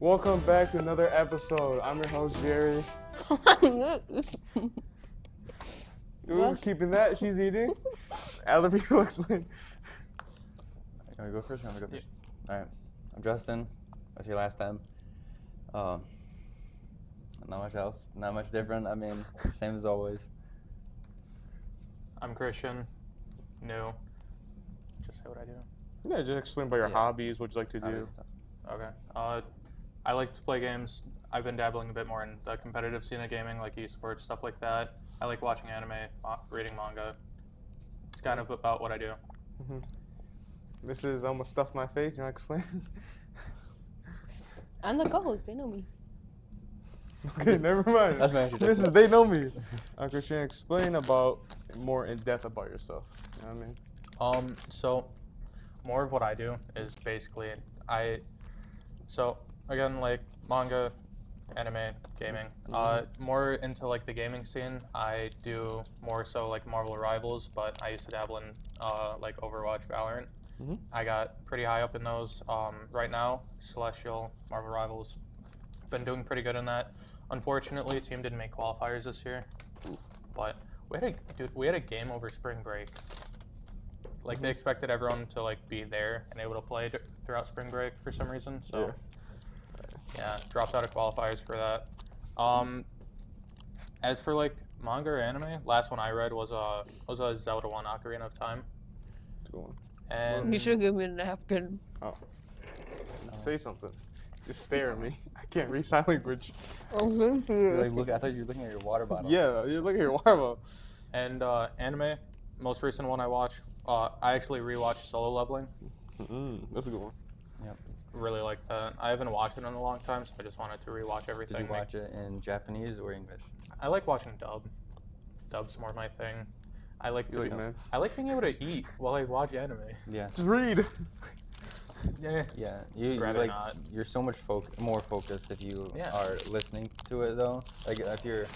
Welcome back to another episode. I'm your host, Jerry. Ooh, keeping that. She's eating. Other people explain. You want to go first? Or you want me to go first? All right. I'm Justin. I was here last time. Not much else. Not much different. I mean, same as always. I'm Christian. New. Just say what I do. Yeah, just explain about your hobbies, what you like to do. Okay. I like to play games. I've been dabbling a bit more in the competitive scene of gaming, like esports, stuff like that. I like watching anime, reading manga. It's kind of about what I do. Mm-hmm. This is almost stuff my face. You want to explain? I'm the co-host. They know me. Okay, never mind. That's my introduction. They know me. Christian, explain about more in depth about yourself. You know what I mean? So more of what I do is basically again, like manga, anime, gaming. More into like the gaming scene. I do more so like Marvel Rivals, but I used to dabble in like Overwatch, Valorant. Mm-hmm. I got pretty high up in those. Right now, Celestial, Marvel Rivals, been doing pretty good in that. Unfortunately, team didn't make qualifiers this year, but we had a game over spring break. Like they expected everyone to like be there and able to play throughout spring break for some reason. So yeah, dropped out of qualifiers for that. As for like manga or anime, last one I read was a Zelda 1 Ocarina of Time. Good one. And You should give me a napkin. Oh. Say something. Just stare at me. I can't read sign language. You're like, I thought you were looking at your water bottle. Yeah, you're looking at your water bottle. And anime, most recent one I watched, I actually rewatched Solo Leveling. That's a good one. Yep. Really like that. I haven't watched it in a long time, so I just wanted to rewatch everything. Did you watch it in Japanese or English? I like watching dub. Dub's more my thing. I like being able to eat while I watch anime. Yeah. Just read. Yeah. Yeah. You're so much more focused if you are listening to it though. Like if you're.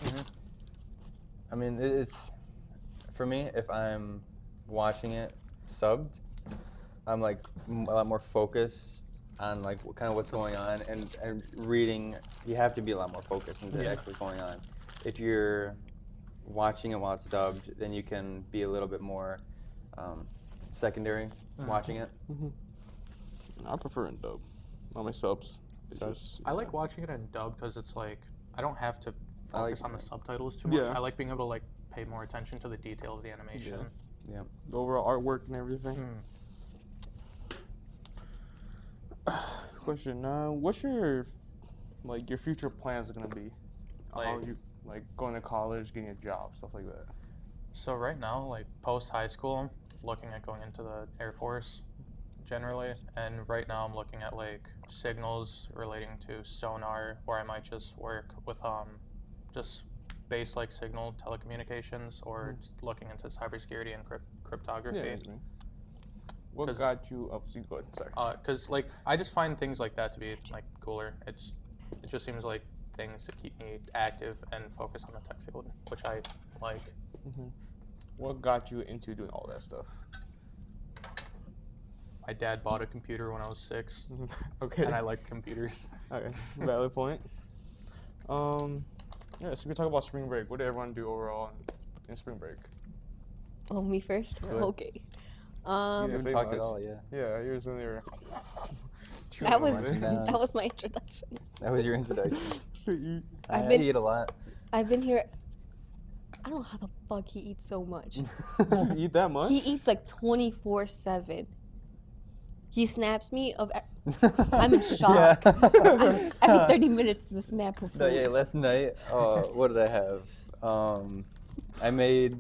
I mean, it's for me. If I'm watching it subbed, I'm like a lot more focused on like what's going on, and reading, you have to be a lot more focused into actually going on. If you're watching it while it's dubbed, then you can be a little bit more secondary watching it. I prefer in dub. Not my subs. I like watching it in dub because it's like I don't have to focus on the subtitles too much. Yeah. I like being able to like pay more attention to the detail of the animation. Yeah. The overall artwork and everything. Question: what's your future plans gonna be? How you going to college, getting a job, stuff like that? So right now, like post high school, I'm looking at going into the Air Force generally, and right now I'm looking at like signals relating to sonar, or I might just work with just base like signal telecommunications, or just looking into cybersecurity and cryptography. Yeah, what got you up? So go ahead. Sorry. Because like I just find things like that to be like cooler. It just seems like things to keep me active and focus on the tech field, which I like. What got you into doing all that stuff? My dad bought a computer when I was 6. Okay. And I like computers. Okay, valid point. So we can talk about spring break. What did everyone do overall in spring break? Oh, me first? Okay. You haven't talked at all, yeah. Yeah, yours when they were. That was my introduction. That was your introduction. I eat a lot. I've been here. I don't know how the fuck he eats so much. You eat that much? He eats like 24/7. He snaps me of. I'm in shock. Every 30 minutes to snap of food. No, yeah, last night, what did I have? I made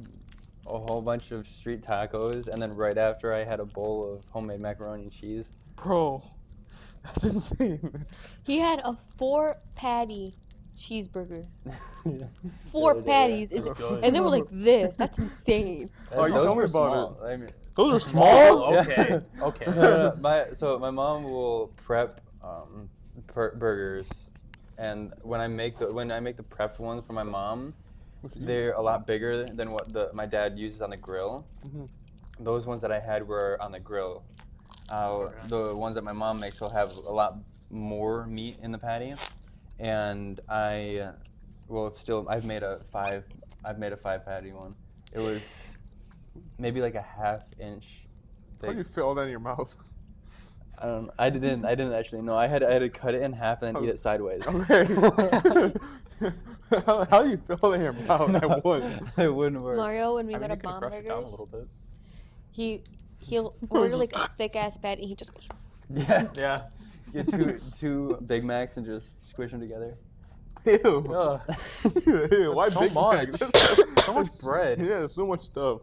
a whole bunch of street tacos, and then right after I had a bowl of homemade macaroni and cheese. Bro, that's insane. He had a 4-patty cheeseburger. 4 patties, and they were like this. That's insane. Oh, you tell me about small. it. I mean, those are small? Okay. Okay. No, my mom will prep burgers, and when I make the prepped ones for my mom, they're a lot bigger than what my dad uses on the grill. Those ones that I had were on the grill. The ones that my mom makes will have a lot more meat in the patty, and I've made a 5 patty one. It was maybe like a half-inch How do thick. you fit all that in your mouth? I didn't actually know. I had to cut it in half and then eat it sideways. Okay. How do you fit all that in your mouth at once? It wouldn't work. Mario, when we I go mean, to you could Bomb crush it down a Burgers, little bit. he'll order like a thick ass patty and he just goes. Yeah. Yeah. Get two Big Macs and just squish them together. Ew. Ugh. Ew. Why so Big much. Mac? That's- So much bread. Yeah, so much stuff.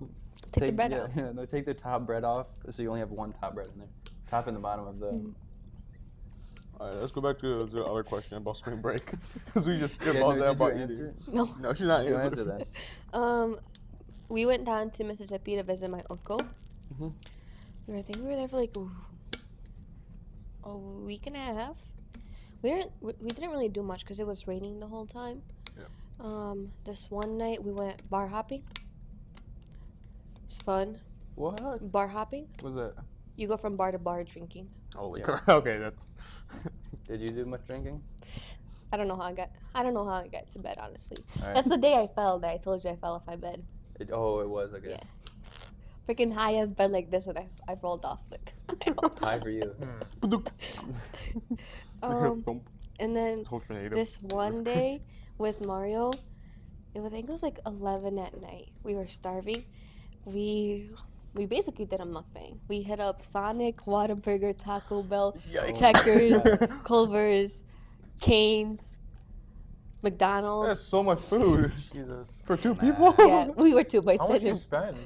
Take the bread out. Yeah, no, take the top bread off so you only have one top bread in there. Top and the bottom of the. All right, let's go back to the other question about spring break. Because we just skipped Yeah, all no, that did you about answer eating. it? No. No, she's not You answering. answer that. We went down to Mississippi to visit my uncle. Mhm. I think we were there for like a week and a half. We didn't really do much because it was raining the whole time. Yeah. This one night we went bar hopping. It's fun. What? Bar hopping. What's that? You go from bar to bar drinking. Holy Yeah. crap. Okay, that. Did you do much drinking? I don't know how I got to bed, honestly. All right. That's the day I fell. That I told you I fell off my bed. It was okay. Yeah. Freaking high as bed like this, and I rolled off like. High for you. And then Whole tornado. this one day with Mario, I think it was like 11 at night. We were starving. We basically did a mukbang. We hit up Sonic, Whataburger, Taco Bell, Yikes. Checkers, Culver's, Cane's, McDonald's. That's so much food. Jesus. For two Nah. people? Yeah, we were two by How much you ten. spend?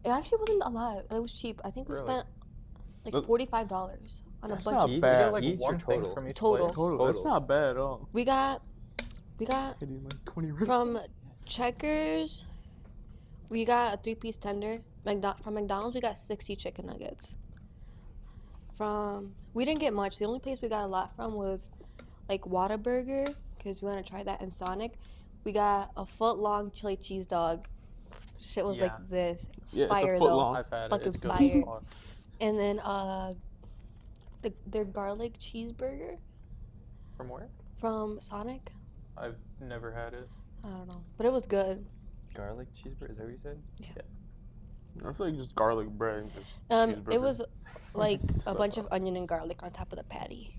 It actually wasn't a lot. It was cheap. I think we Really? spent like Look- $45 on a That's bunch not of. Each? You bad. get like Each or one thing total? from each Total. place? Total. That's Total. not bad at all. We got Hitting like 20 ribs. from Checkers. We got a 3-piece tender. From McDonald's, we got 60 chicken nuggets. We didn't get much. The only place we got a lot from was like Whataburger, because we want to try that, and Sonic. We got a foot-long chili cheese dog. Shit was Yeah. like this. Yeah, it's a Fire foot though. long. I've had it. Fucking It's good fire. as fuck. And then their garlic cheeseburger From where? from Sonic. I've never had it. I don't know, but it was good. Garlic cheeseburger, is that what you said? I feel like just garlic bread and just It cheeseburger. was like a So bunch of onion and garlic on top of the patty,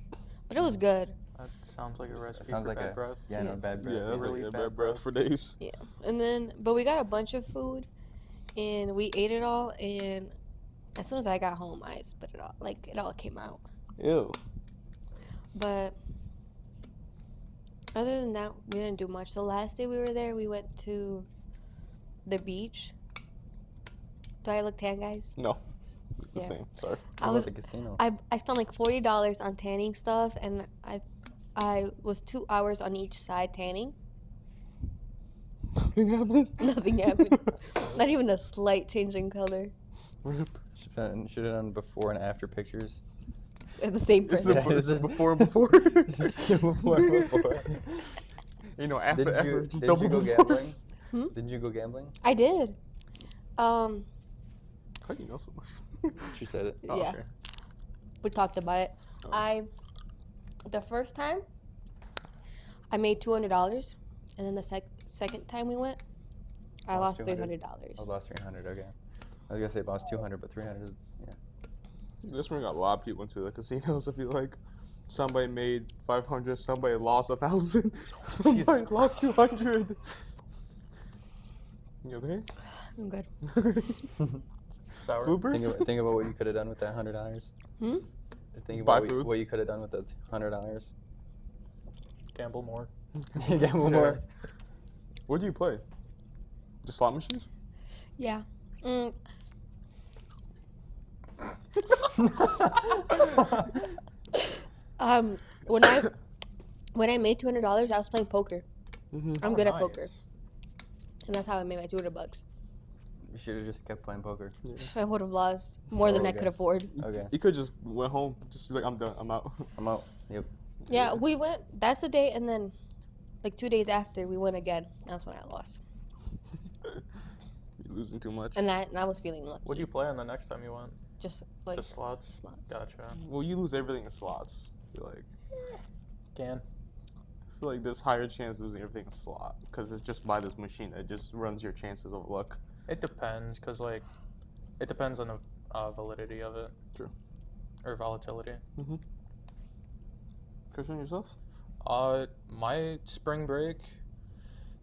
but it was good. That sounds like a recipe sounds for like bad a- breath. Yeah, no, bad bread. Yeah, that's Really like bad bad breath breath. for days. Yeah, and then but we got a bunch of food, and we ate it all. And as soon as I got home, I spit it all. Like it all came out. Ew. But other than that, we didn't do much. The last day we were there, we went to the beach. Do I look tan, guys? No. The Yeah. same. Sorry. I What was about the casino. I spent like $40 on tanning stuff, and I was 2 hours on each side tanning. Nothing happened. Nothing happened. Not even a slight change in color. Rip. Should have done before and after pictures. At the same This is, person. Yeah, this this is is- before and before. Before. You know, after Did you, just did double you go before. gambling? Hmm? Did you go gambling? I did. How do you know so much? She said it. Oh, Yeah. okay. We talked about it. Oh. The first time, I made $200, and then the second time we went, I Lost lost $200. $300. I lost 300. Okay. I was gonna say lost 200, but 300 is yeah. This one got a lot of people into the casinos. I feel like somebody made 500, somebody lost 1,000, somebody Jesus lost 200. You okay? I'm good. Sour. Bloopers? Think about what you could have done with that $100. Hmm? Think Buy about food? what you could have done with the $100. Gamble more. Gamble more. What do you play? The slot machines? Yeah. Mm. When I made $200, I was playing poker. Mm-hmm. I'm good at poker, Nice. and that's how I made my $200. You should have just kept playing poker. So I would have lost more than I Okay. could afford. Okay. You could just went home, just be like, I'm done, I'm out. I'm out. Yep. Yeah, we went. That's the day, and then like 2 days after, we went again. That's when I lost, You're losing too much. and I was feeling lucky. What'd you play on the next time you went? just like Just slots? slots. Gotcha. Well, you lose everything in slots. I feel like. Can. I feel like there's higher chance of losing everything in slot because it's just by this machine that just runs your chances of luck. It depends, cause like, it depends on the validity of it. True. Or volatility. Christian, yourself? My spring break,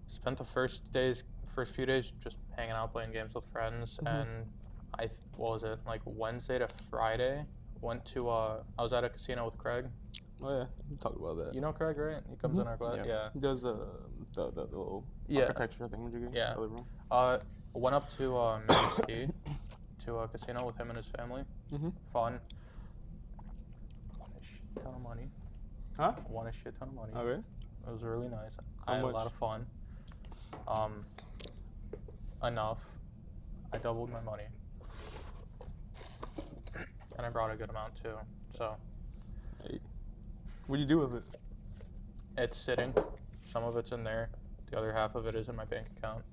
spent the first few days just hanging out, playing games with friends, and what was it, like Wednesday to Friday, went to, I was at a casino with Craig. Oh yeah, we talked about that. You know Craig, right? He comes in our class. Yeah. He does the little architecture thing. Yeah. Went up to Manistee to a casino with him and his family. Fun. Won a shit ton of money. Huh? Won a shit ton of money. Okay. It was really nice. How I had much? a lot of fun. Enough. I doubled my money. And I brought a good amount too. So Hey. What do you do with it? it's sitting. Some of it's in there. The other half of it is in my bank account.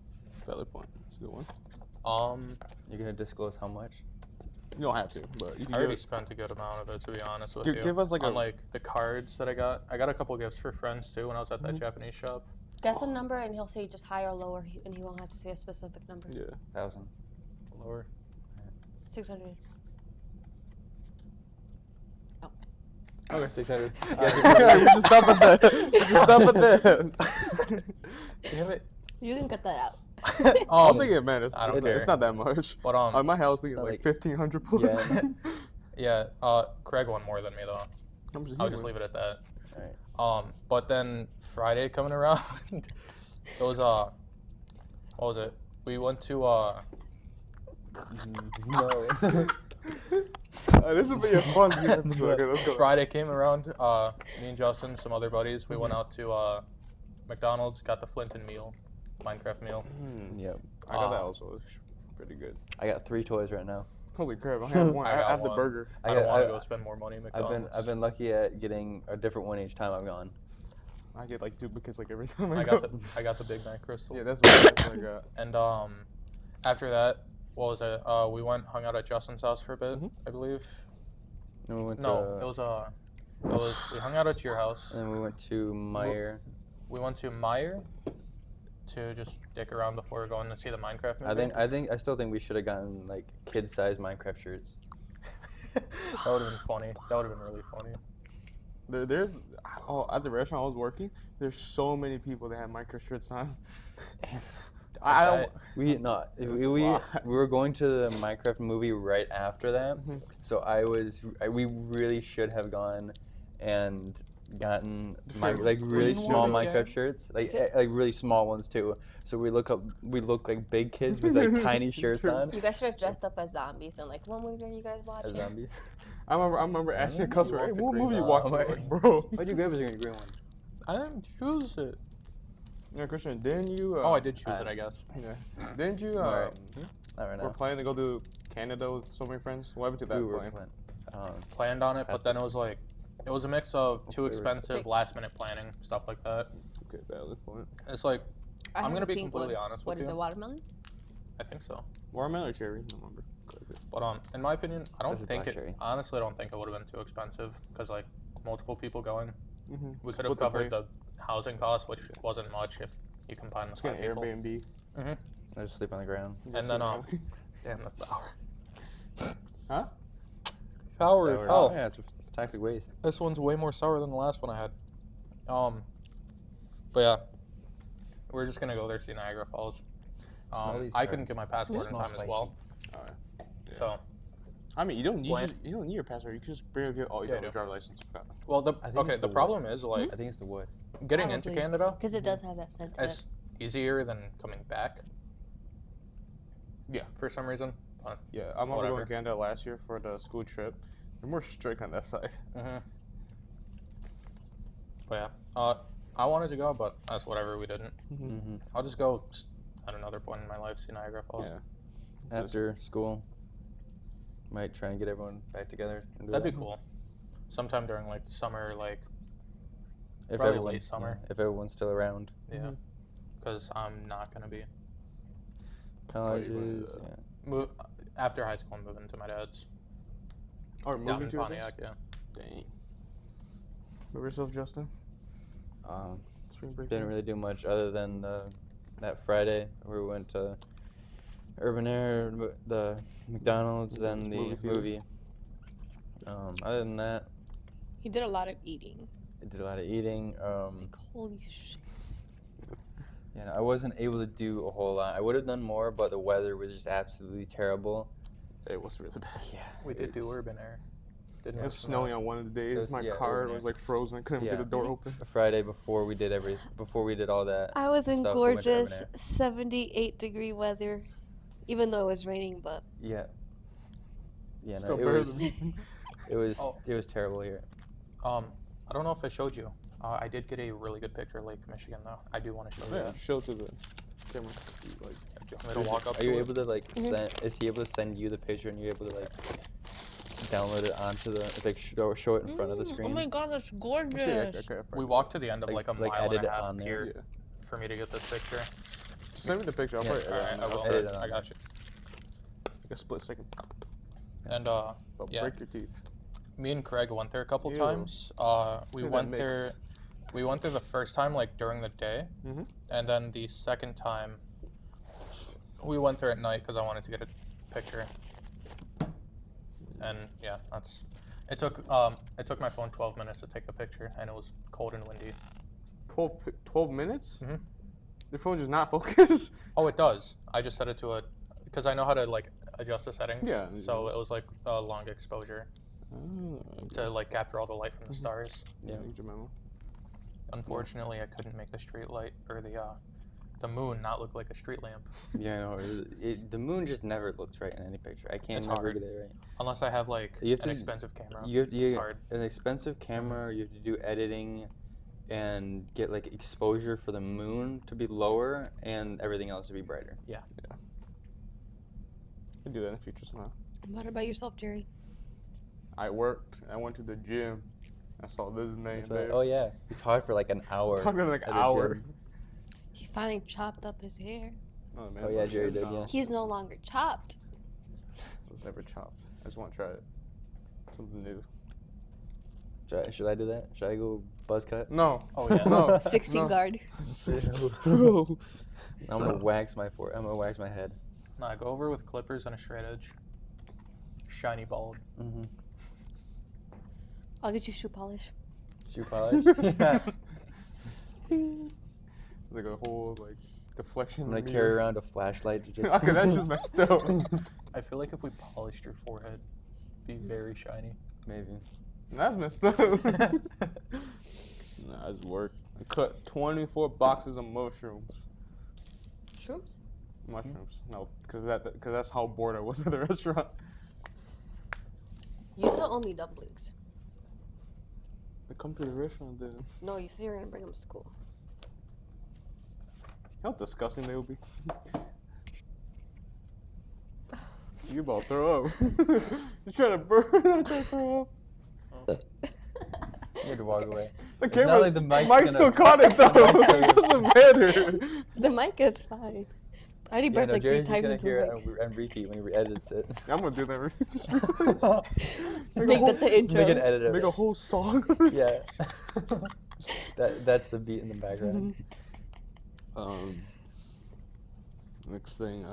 Valid point. It's a good one. You're gonna disclose how much? You don't have to, but you can I already give it. spent a good amount of it, to be honest with Dude, you. give us like on a- like the cards that I got. I got a couple gifts for friends too when I was at that Japanese shop. Guess a number and he'll say just high or lower, and he won't have to say a specific number. Yeah. 1,000. Lower. 600. Okay, 600. we just stop at that. We just stop at that. Damn it. You can cut that out. I don't think it matters. I don't It's care. not that much. But On my house, thinking not like like- 1,500 plus. Yeah. Yeah, Craig won more than me though. How much did he I'll just win? leave it at that. Alright. But then Friday coming around, it was what was it? We went to No. This will be a fun episode. Okay, let's go. Friday came around. Me and Justin, some other buddies, we went out to McDonald's, got the Flinton meal, Minecraft meal. Yep. I got that also. It's pretty good. I got 3 toys right now. Holy crap! I have one. I I got have the one. burger. I don't want to go spend more money at I've McDonald's. been lucky at getting a different one each time I've gone. I get like duplicates like every time I go. got the Big Mac crystal. Yeah, that's what I got. And after that, what was it? We went hung out at Justin's house for a bit, I believe. And we went No, to, it was we hung out at your house. and then we went to Meyer. We went to Meyer to just dick around before going to see the Minecraft movie. I still think we should have gotten like kid-sized Minecraft shirts. That would have been funny. That would have been really funny. There's at the restaurant I was working. There's so many people that have Minecraft shirts on. I don't. We not It was we a we, lot. we were going to the Minecraft movie right after that, so we really should have gone and gotten like really small wanted Minecraft to. shirts, like really small ones too. So we look like big kids with like tiny shirts on. You guys should have dressed up as zombies and like, what movie are you guys As watching? zombies. I remember asking a customer, "Hey, want the what green movie you one." watching?" I'm Like, like, bro. Why'd you grab a green one? I didn't choose it. Yeah, Christian, didn't you? I did choose it, I guess. Yeah. Didn't you? Alright. Not right We're now. planning to go to Canada with so many friends. What happened to that We were plan? planning. Planned on it, but then it was like, it was a mix of too Hopefully expensive, Wait. last minute planning, stuff like that. Okay, valid point. It's like, I I'm have gonna a be pink completely one. honest What with is you. it, watermelon? I think so. Watermelon or cherry? I don't remember. But in my opinion, I don't This is think black it. cherry. Honestly, I don't think it would have been too expensive because like multiple people going, Mm-hmm. we could have covered the housing cost, which wasn't much if you combine the Let's get 5 an people. Airbnb. I just sleep on the ground. And then damn, that's sour. Huh? Sour as Sour. hell. Yeah, it's toxic waste. This one's way more sour than the last one I had. But yeah, we're just gonna go there see Niagara Falls. Smell these I couldn't carrots. get my passport in Smell time as spicy. well, Alright. Yeah. so I mean, you don't need Bland. you don't need your passport. You can just bring your Yeah, I your do. driver's license. Forgot. well I think okay. it's The the problem is like I think it's the wood. getting into Probably. Canada Because it does have that scent to it. is easier than coming back. Yeah. For some reason. But, Yeah, I remember Whatever. going to Canada last year for the school trip. They're more strict on that side. But yeah, I wanted to go, but that's whatever. We didn't. Mm-hmm. I'll just go at another point in my life see Niagara Falls. Yeah. After school, might try and get everyone back together. And do That'd be that. cool. Sometime during like summer, like If probably everyone- late summer. yeah, if everyone's still around. yeah, because I'm not gonna be. Colleges. but, Move after high school. I'm moving to my dad's Or down moving in to your Pontiac. place? Yeah. Dang. Remember yourself, Justin? Spring break. Didn't really do much other than that Friday where we went to Urban Air, the McDonald's, then the Movie theater. movie. Other than that, He did a lot of eating. I did a lot of eating. Like, holy shit. Yeah, I wasn't able to do a whole lot. I would have done more, but the weather was just absolutely terrible. It was really bad. Yeah, We did do Urban Air. Didn't It we? was snowing on one of the days. It was- My yeah, car Urban was Air. like frozen. I couldn't even Yeah. get the door open. The Friday before we did all that. I was in stuff, we went to Urban gorgeous Air. 78-degree weather, even though it was raining, but Yeah. Yeah, no, Still it better was, than me. it was terrible here. I don't know if I showed you. I did get a really good picture of Lake Michigan, though. I do want to show you Yeah, that. show to the camera. Like, Do you want me to walk up Are to you it? able to like send? Is he able to send you the picture and you're able to like download it onto the like show it in front of the screen? oh my god, that's gorgeous. actually, I We walked to the end of Like- like a like mile and edit a it half on there. here Yeah. for me to get this picture. Send me the picture. I'll Yeah, put it Alright, I will. Edit it on I got you. like a split second. And But Yeah. break your teeth. me and Craig went there a couple Ew. times. We Look at that went mix. there. We went there the first time like during the day, Mhm. and then the second time we went there at night because I wanted to get a picture. And yeah, that's. It took my phone 12 minutes to take the picture, and it was cold and windy. 12 minutes? Mhm. Your phone just not focus? Oh, it does. I just set it to because I know how to like adjust the settings. Yeah. So it was like a long exposure Oh, to like capture all the light from the stars. yeah. Read your memo. Unfortunately, I couldn't make the street light or the moon not look like a street lamp Yeah, no, the moon just never looks right in any picture. I can't It's never hard. get it right. unless I have like You have an to- expensive camera. You It's hard. an expensive camera. You have to do editing, and get like exposure for the moon to be lower and everything else to be brighter. Can do that in the future somehow. What about yourself, Jerry? I worked. I went to the gym. I saw this man That's what- there. oh yeah, we talked for like an hour. Talking like at an the hour. gym. He finally chopped up his hair. Oh, man, Oh, yeah, my Jerry hair's did, gone. yeah. He's no longer chopped. It was never chopped. I just want to try it. Something new. Should I do that? Should I go buzz cut? No. Oh yeah. No. 16 No. guard. Bro. I'm gonna wax my I'm gonna wax my head. Nah, go over with clippers and a straight edge. Shiny bald. Mm-hmm. I'll get you shoe polish. Shoe polish. Yeah. It's like a whole like deflection. I'm gonna mirror. carry around a flashlight to just. Okay, that's just messed up. I feel like if we polished your forehead, it'd be very shiny. Maybe. That's messed up. Nah, it's work. I cut 24 boxes of mushrooms. Shrooms? Mushrooms. No, because that's how bored I was at the restaurant. You still owe me dumplings. I come to the restaurant then. No, you said you were gonna bring them to school. How disgusting they will be. You about to throw up. You're trying to burn. I'm trying to throw up. You had to walk away. The It's camera, not like the mic's mic still gonna- caught it though. It doesn't matter. The mic is fine. I already Yeah, burped no, like 3 Jerry's just times gonna into hear the it mic. and repeat when he edits it. I'm gonna do that. Make that the intro. Make an edit of Make it. a whole song. Yeah. That's the beat in the background. Next thing,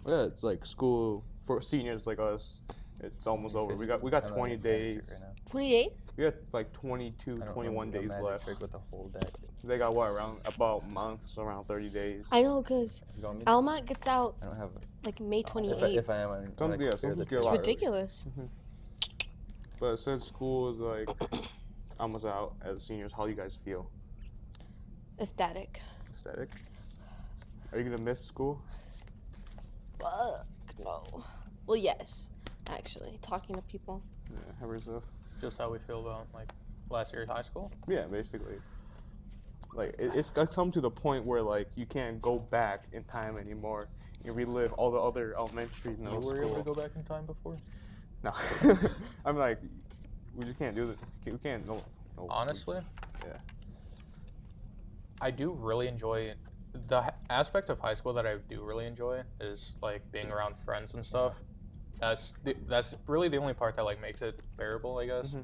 yeah, it's like school for seniors like us. It's almost over. We got I don't 20 have a magic days. trick right now. 20 days? We got like 22, I don't 21 remember the days magic left. trick with the whole deck. They got what around about a month, so around 30 days. I know, because You want me to- Almont gets out I don't have. like May If 28th. if I am, I'm Some- gonna yeah, clear some the get a It's lot deck. early. ridiculous. But since school is like almost out as seniors, how do you guys feel? Ecstatic. Aesthetic? Are you gonna miss school? Fuck, no. Well, yes, actually. Talking to people. Yeah, how about yourself? Just how we feel about like last year's high school. Yeah, basically. Like it's come to the point where like you can't go back in time anymore. You relive all the other elementary, You middle were able to school. go back in time before? No, I'm like, we just can't do that. We can't. No. Honestly, Yeah. I do really enjoy aspect of high school that I do really enjoy is like being around friends and stuff. That's really the only part that like makes it bearable, I guess. Mhm.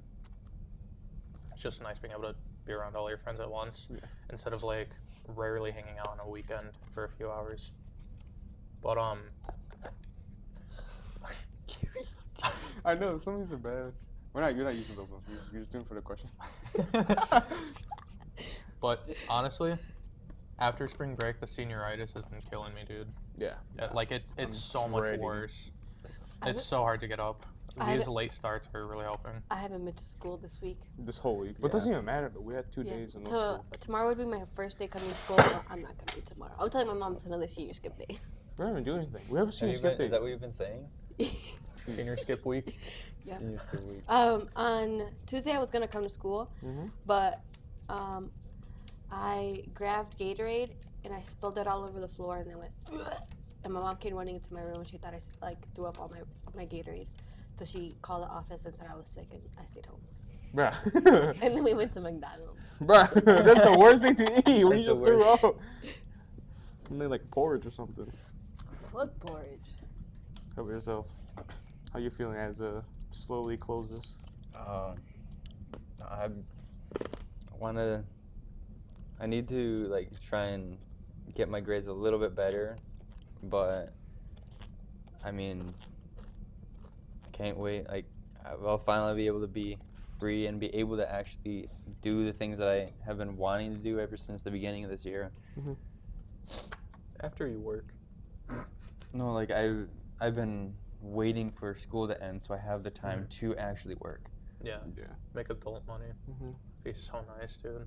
it's just nice being able to be around all your friends at once Yeah. instead of like rarely hanging out on a weekend for a few hours. But I know some of these are bad. You're not using those ones. You're just doing it for the question. but honestly, after spring break, the senioritis has been killing me, dude. Yeah. Like it's I'm so much dreading. worse. I It's haven't- so hard to get up. I These haven't- late starts are really helping. I haven't been to school this week. This whole week. But it doesn't even matter though. We had 2 days and no school. Tomorrow would be my first day coming to school. But I'm not gonna be tomorrow. I'm telling my mom it's another senior skip day. We haven't doing anything. We haven't seen Have a you skip been, day. is that what you've been saying? Senior skip week. Yeah. Senior skip week. On Tuesday I was gonna come to school, Mhm. but I grabbed Gatorade and I spilled it all over the floor and I went, "Ugh." And my mom came running into my room and she thought I threw up all my Gatorade. So she called the office and said I was sick and I stayed home. Bruh. And then we went to McDonald's. Bruh, that's the worst thing to eat when you That's just the threw worst. up. You made like porridge or something. Fuck porridge. How about yourself? How you feeling as slowly closes? I need to like try and get my grades a little bit better, but I mean, can't wait. Like, I'll finally be able to be free and be able to actually do the things that I have been wanting to do ever since the beginning of this year. After you work. No, like I've been waiting for school to end so I have the time to actually work. Yeah. Yeah. Make adult money. Mm-hmm. Be so nice, dude.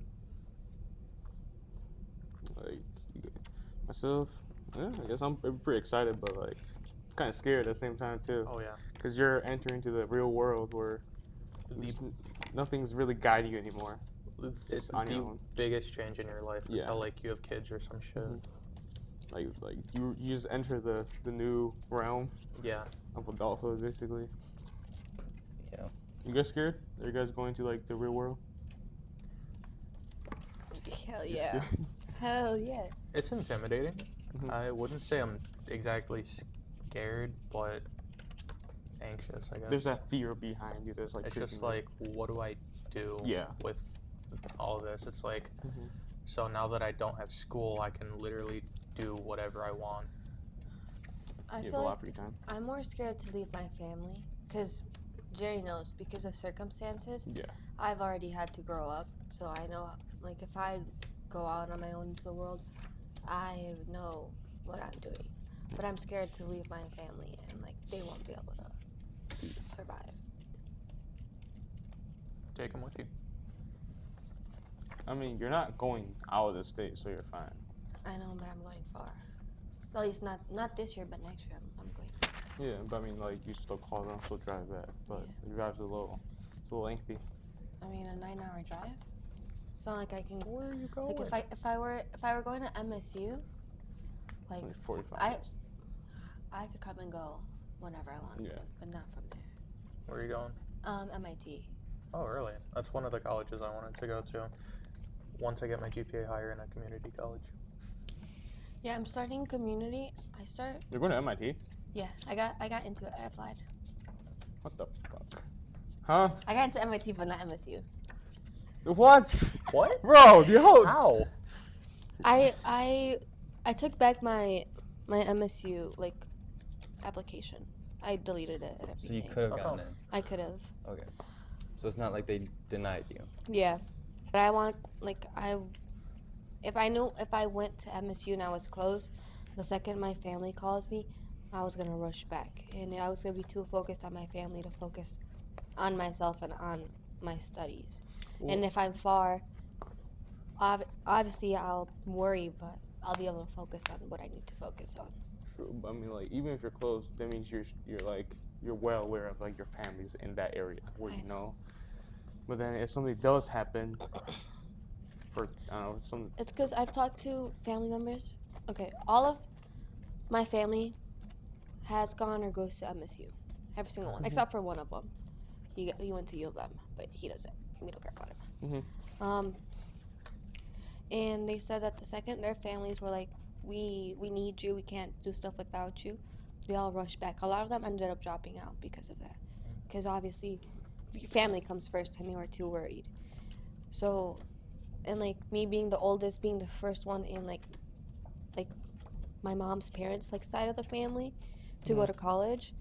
Like myself, yeah, I guess I'm pretty excited, but like kind of scared at the same time too. Oh yeah. Because you're entering into the real world where nothing's really guiding you anymore. It's Just on the your own. biggest change in your life Yeah. until like you have kids or some shit. Like you just enter the new realm Yeah. of adulthood basically. Yeah. You guys scared? Are you guys going to like the real world? Hell You yeah. scared? Hell yeah. It's intimidating. Mhm. I wouldn't say I'm exactly scared, but anxious, I guess. There's that fear behind you. There's like It's just creeping like, what do I do Yeah. with all of this? It's like, Mhm. so now that I don't have school, I can literally do whatever I want. I you have feel a like lot of free time. I'm more scared to leave my family because Jerry knows because of circumstances. Yeah. I've already had to grow up, so I know like if I go out on my own into the world, I know what I'm doing. But I'm scared to leave my family and like they won't be able to survive. Take them with you. I mean, you're not going out of the state, so you're fine. I know, but I'm going far. At least not this year, but next year I'm going far. Yeah, but I mean, like you still call them, still drive back, but the drive's it's a little lengthy. I mean, a 9-hour drive. It's not like I can. Where are you going? Like if I were going to MSU, like 45 I minutes. I could come and go whenever I wanted Yeah. to, but not from there. Where are you going? MIT. Oh, really? That's one of the colleges I wanted to go to. Once I get my GPA higher in a community college. Yeah, I'm starting community. You're going to MIT? Yeah, I got into it. I applied. What the fuck? Huh? I got into MIT, but not MSU. What? What? Bro, yo! How? I took back my MSU like application. I deleted it and So everything. you could have How gotten come? in. I could have. Okay. So it's not like they denied you. Yeah, but I want like if I went to MSU and I was close, the second my family calls me, I was gonna rush back, and I was gonna be too focused on my family to focus on myself and on my studies. And if I'm far, obviously I'll worry, but I'll be able to focus on what I need to focus on. True, but I mean, like, even if you're close, that means you're well aware of like your family's in that area where you know. But then if something does happen, for I don't know some. It's because I've talked to family members. Okay, all of my family has gone or goes to MSU. Every single one, except for one of them. He went to U of M, but he doesn't. We don't care about him. Mhm. And they said that the second their families were like, we need you. We can't do stuff without you. They all rushed back. A lot of them ended up dropping out because of that. Because obviously, family comes first, and they were too worried. So, and like me being the oldest, being the first one in like my mom's parents like side of the family to go to college,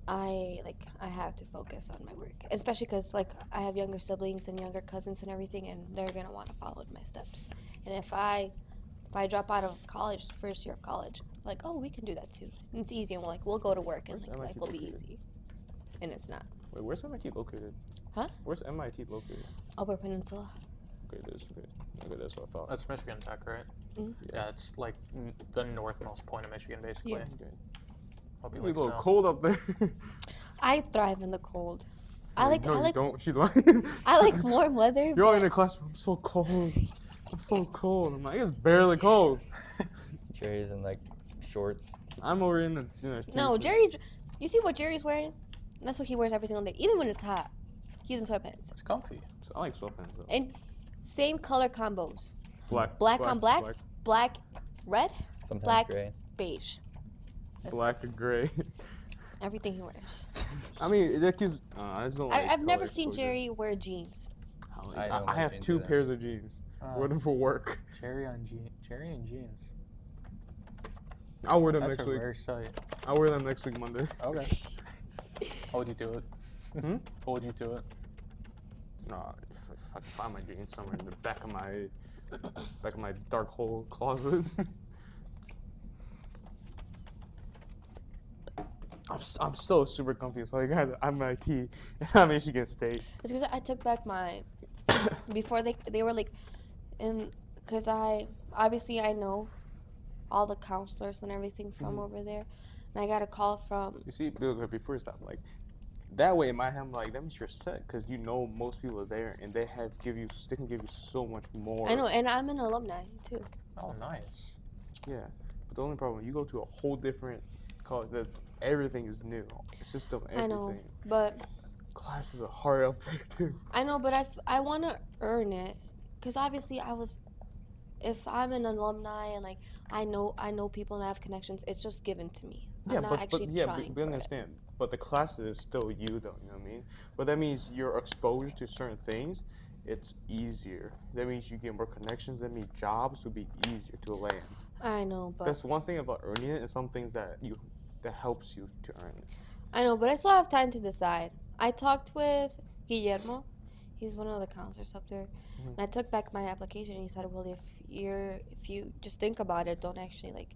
I have to focus on my work, especially because like I have younger siblings and younger cousins and everything, and they're gonna want to follow in my steps. And if I drop out of college, the first year of college, like, oh, we can do that too. And it's easy, and we'll go to work, and Where's like life MIT will be located? easy. And it's not. Wait, where's MIT located? Huh? Where's MIT located? Upper Peninsula. Okay, it is. Okay, that's what I thought. That's Michigan Tech, right? Mhm. Yeah, it's like the northmost point of Michigan, basically. Yeah. Okay. Hope It's you a like little snow. cold up there. I thrive in the cold. I No, like you don't. She's like. I like warm weather. You're all in the classroom. I'm so cold. I'm so cold. I'm like, it's barely cold. Jerry's in like shorts. I'm over in the. No, Jerry. You see what Jerry's wearing? That's what he wears every single day, even when it's hot. He's in sweatpants. It's comfy. I like sweatpants though. And same color combos. Black on black, black, red, Sometimes black, gray. beige. That's black and gray. everything he wears. I mean, that keeps. I just don't like. I've never color seen exposure. Jerry wear jeans. I don't I have like two into that. pairs of jeans. Wear them for work. Cherry and jeans. I'll wear them That's next a week. rare sight. I'll wear them next week Monday. Okay. How would you do it? Hmm? How would you do it? No, if I can find my jeans somewhere in the back of my dark hole closet. I'm still super comfy, so I got MIT and I'm Michigan State. It's because I took back my before they were like, and because I know all the counselors and everything from over there, and I got a call from. You see, before you stop, like that way in my head, I'm like that means you're set because you know most people are there and they can give you so much more. I know, and I'm an alumni too. Oh, nice. Yeah, but the only problem you go to a whole different college that's everything is new, system, everything. I know, but Classes are hard up there too. I know, but I want to earn it, because obviously if I'm an alumni and like I know people and I have connections, it's just given to me. I'm not actually trying we for it. understand. But the classes is still you, though. You know what I mean? But that means your exposure to certain things, it's easier. That means you get more connections. That means jobs will be easier to land. I know, but That's one thing about earning it, and some things that helps you to earn it. I know, but I still have time to decide. I talked with Guillermo. He's one of the counselors up there. And I took back my application, and he said, well, if you just think about it, don't actually like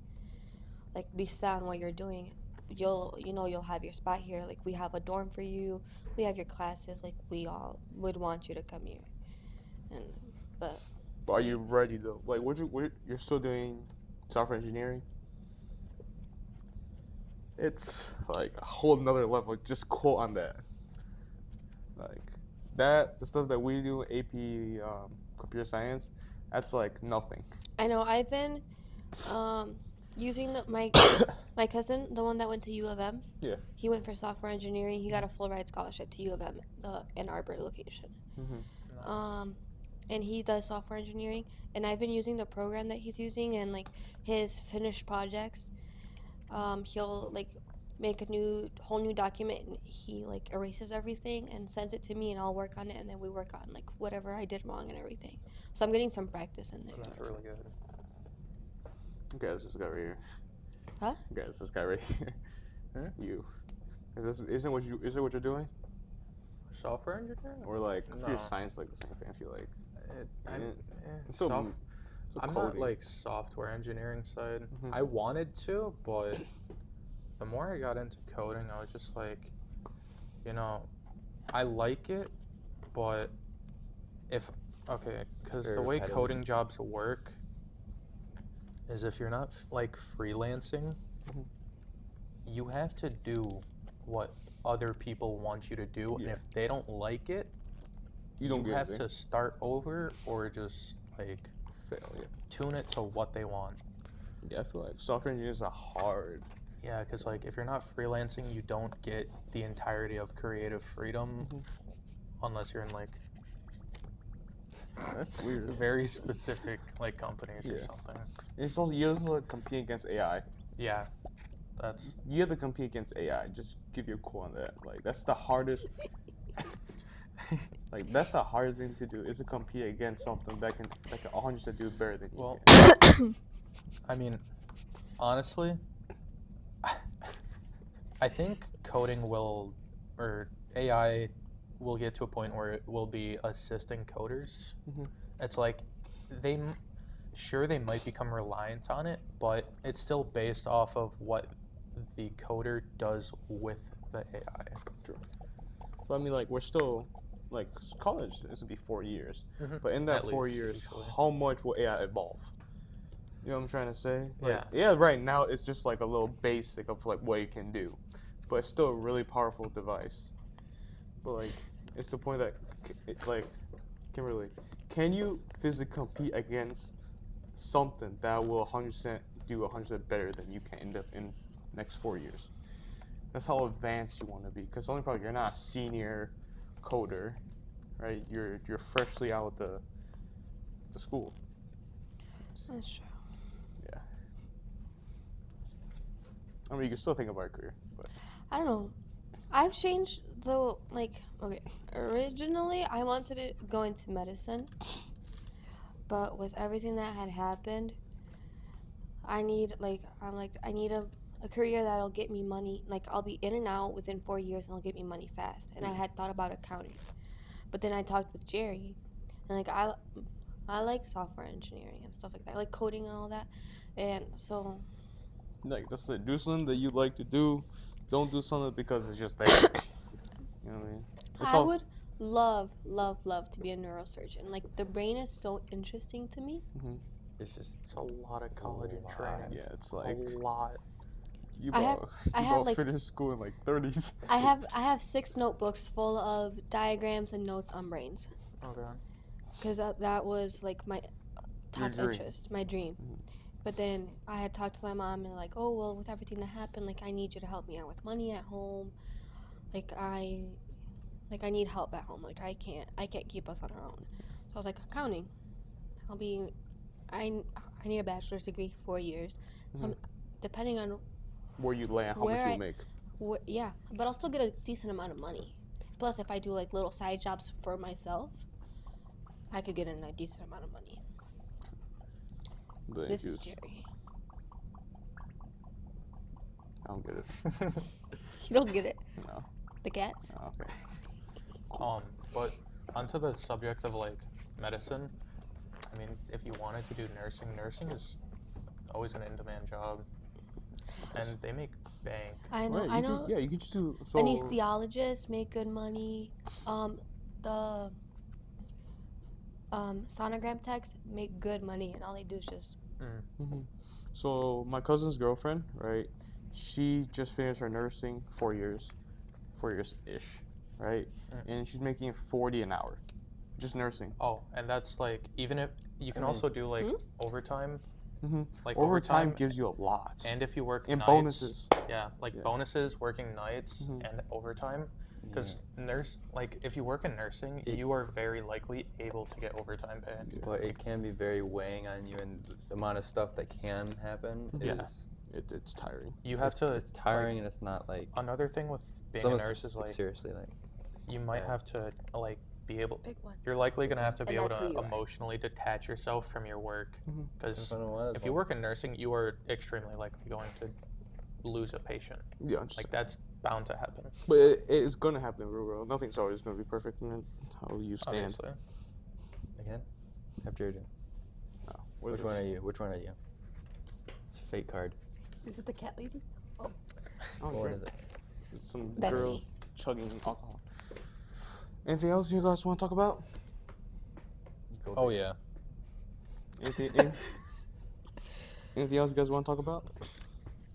be sad on what you're doing, you'll have your spot here. Like, we have a dorm for you, we have your classes, like we all would want you to come here. But Are you ready though? Like, you're still doing software engineering? It's like a whole nother level. Just quote on that. Like that, the stuff that we do, AP computer science, that's like nothing. I know I've been using my cousin, the one that went to U of M. Yeah. He went for software engineering. He got a full ride scholarship to U of M, the Ann Arbor location. And he does software engineering. And I've been using the program that he's using, and like his finished projects. He'll like make a whole new document, and he like erases everything and sends it to me, and I'll work on it, and then we work on like whatever I did wrong and everything. So I'm getting some practice in there. That's really good. Okay, it's this guy right here. Huh? Okay, it's this guy right here. You. Isn't what you're doing? Software engineering? Or like computer No. science, like the same thing? I feel like. It's So so I'm coding. not like software engineering side. Mhm. I wanted to, but the more I got into coding, I was just like, I like it, but because the Very way repetitive. coding jobs work is if you're not like freelancing, you have to do what other people want you to do, and Yeah. if they don't like it, You don't you get have it. to start over or just like Fail, yeah. tune it to what they want. Yeah, I feel like software engineers are hard. Yeah, because like if you're not freelancing, you don't get the entirety of creative freedom unless you're in like That's weird. very specific like companies or Yeah. something. It's also you also like compete against AI. Yeah, that's You have to compete against AI. Just give you a clue on that. Like that's the hardest. Like that's the hardest thing to do is to compete against something that can 100% do better than you. Well, can. I mean, honestly, I think coding will, or AI will get to a point where it will be assisting coders. Mhm. It's like sure they might become reliant on it, but it's still based off of what the coder does with the AI. True. But I mean, like we're still like college is gonna be 4 years, Mhm. but in that At 4 least, years, usually. how much will AI evolve? You know what I'm trying to say? Like, Yeah. yeah. Right now, it's just like a little basic of like what it can do, but it's still a really powerful device. But like, it's the point that can you physically compete against something that will 100% do 100% better than you can in next 4 years? That's how advanced you want to be. Because only problem, you're not a senior coder, right? You're freshly out of the school. That's true. Yeah. I mean, you can still think about your career, but I don't know. I've changed though. Like, okay, originally I wanted to go into medicine, but with everything that had happened, I need a career that'll get me money. Like, I'll be in and out within 4 years, and it'll get me money fast. And I had thought about accounting, but then I talked with Jerry, and like I like software engineering and stuff like that, I like coding and all that, and so like that's it. Do something that you like to do. Don't do something because it's just there. You know what I mean? It's I all- would love to be a neurosurgeon. Like, the brain is so interesting to me. It's just It's a lot of college and training. Yeah, it's like A lot. you I have- about I you have, about like, finish school in like 30s. I have 6 notebooks full of diagrams and notes on brains, Okay. because that was like my top dream. interest, my dream. Mhm. But then I had talked to my mom and like, oh well, with everything that happened, like I need you to help me out with money at home. Like I need help at home. Like I can't keep us on our own. So I was like, accounting. I need a bachelor's degree, 4 years. Mhm. Depending on Where you land, how Where much you I- make. yeah, but I'll still get a decent amount of money. Plus, if I do like little side jobs for myself, I could get in a decent amount of money. But This is confused. Jerry. I don't get it. You don't get it. No. The cats. Oh, okay. But onto the subject of like medicine, I mean, if you wanted to do nursing is always an in-demand job, and they make bank. I know. Right, I you know. Could, yeah, you could just do. So, Anesthesiologists make good money. The sonogram techs make good money, and all they do is just. Mhm. So my cousin's girlfriend, right? She just finished her nursing 4 years, 4 years ish, right? And she's making 40 an hour, just nursing. Oh, and that's like even if you can I mean- also do like overtime, like Overtime gives you a lot. and if you work And nights, bonuses. Yeah, like Yeah. bonuses, working nights, Mhm. and overtime. Because if you work in nursing, you are very likely able to get overtime pay. But it can be very weighing on you, and the amount of stuff that can happen Yeah. is It's tiring. You have to. it's tiring, and it's not like Another thing with being some a of us nurse is like seriously like you might yeah. have to like be able. Big one. You're likely gonna have to be And able that's who to you are. emotionally detach yourself from your work, because if you work in nursing, you are extremely likely going to lose a patient. Yeah, I'm just Like that's bound to happen. but it is gonna happen in the real world. Nothing's always gonna be perfect. And how you stand. Obviously. again. Have Jared do. No. What Which is one it? are you? Which one are you? It's a fake card. Is it the cat lady? Oh, What drink. is it? It's some That's girl me. chugging alcohol. Anything else you guys want to talk about? Go Oh big. yeah. Anything else you guys want to talk about?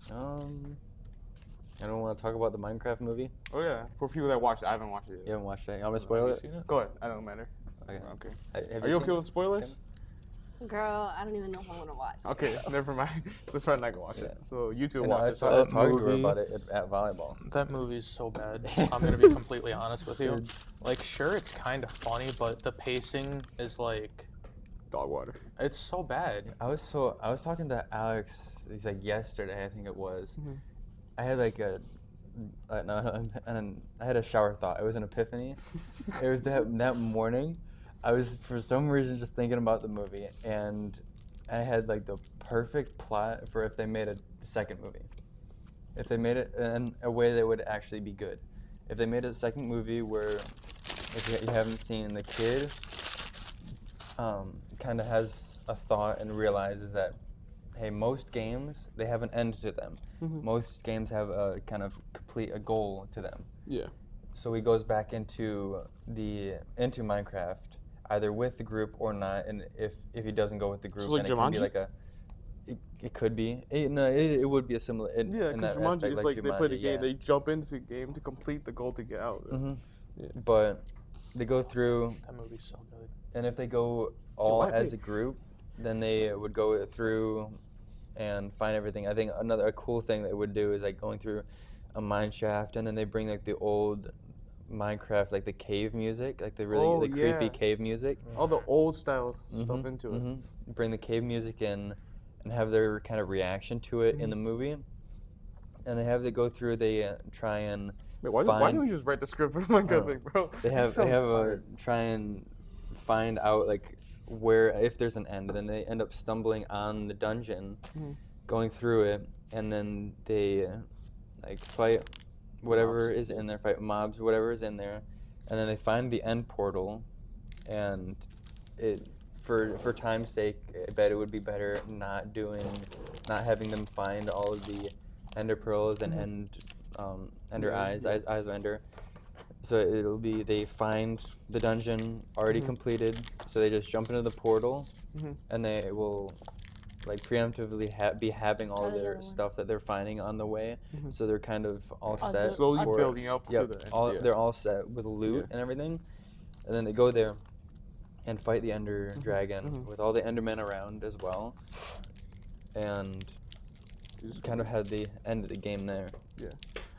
I don't want to talk about the Minecraft movie. Oh yeah, for people that watched it, I haven't watched it You yet. haven't watched it. You want me to spoil Have it? you seen it? Go ahead. I don't matter. Okay. Okay. Have Are you seen okay it? with spoilers? Tim? Girl, I don't even know if I want to watch. Okay, never mind. So friend not gonna watch it. Yeah. So you two And watch I it. was, So I was that talking to her movie- about it at volleyball. That movie's so bad. I'm gonna be completely honest with you. Dude. Like, sure, it's kind of funny, but the pacing is like, dog water. it's so bad. I was talking to Alex. He's like yesterday, I think it was. Mhm. I had like a no, and I had a shower thought. It was an epiphany. It was that morning. I was for some reason just thinking about the movie, and I had like the perfect plot for if they made a second movie. If they made it in a way that would actually be good. If they made a second movie where, if you haven't seen, the kid kind of has a thought and realizes that, hey, most games, they have an end to them. Most games have a kind of complete a goal to them. Yeah. So he goes back into Minecraft, either with the group or not. And if he doesn't go with the group, So like then it can be Jumanji? like a. It could be. It would be a similar. Yeah, in because that Jumanji aspect, is like they play the Jumanji, game, yeah. they jump into the game to complete the goal to get out. Yeah. But they go through, That movie's so good. and if they go all why as they- a group, then they would go through and find everything. I think a cool thing they would do is like going through a mine shaft, and then they bring like the old Minecraft, like the cave music, like the really the creepy yeah. cave music. All the old style stuff into it. Bring the cave music in, and have their kind of reaction to it in the movie. And they have to go through. They try and Wait, why find. don't we just write the script for the Minecraft thing, bro? They have It's so a fire. try and find out like where if there's an end, and then they end up stumbling on the dungeon, going through it, and then they like fight whatever Mobs. is in there, fight mobs, whatever is in there, and then they find the end portal, and it for time's sake, I bet it would be better not having them find all of the ender pearls and ender eyes of ender. So it'll be they find the dungeon already completed, so they just jump into the portal, and they will like preemptively be having all Try the their other one. stuff that they're finding on the way, so they're kind of all Oh, set. Slowly for- building up to Yep, the end. all Yeah. they're all set with loot and everything, and then they go there and fight the ender dragon with all the endermen around as well, and Just kind of have the end of the game there. Yeah.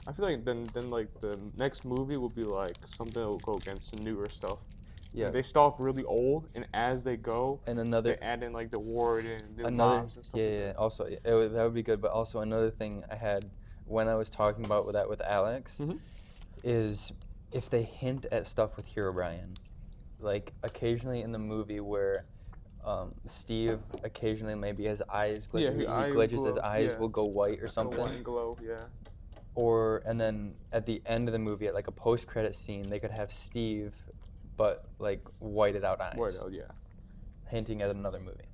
I feel like then like the next movie will be like something that will go against the newer stuff. Yeah, They start off really old, and as they go, and they another add in like the warden and the another mobs and stuff. yeah, like yeah that. also that would be good, but also another thing I had when I was talking about that with Alex is if they hint at stuff with Herobrine, like occasionally in the movie where Steve occasionally maybe his eyes glitch, Yeah, he his eyes glitches, his glow, eyes yeah. will go white or Go something. white and glow, yeah. Or and then at the end of the movie, at like a post-credit scene, they could have Steve, but like whited out eyes, White out, yeah. hinting at another movie.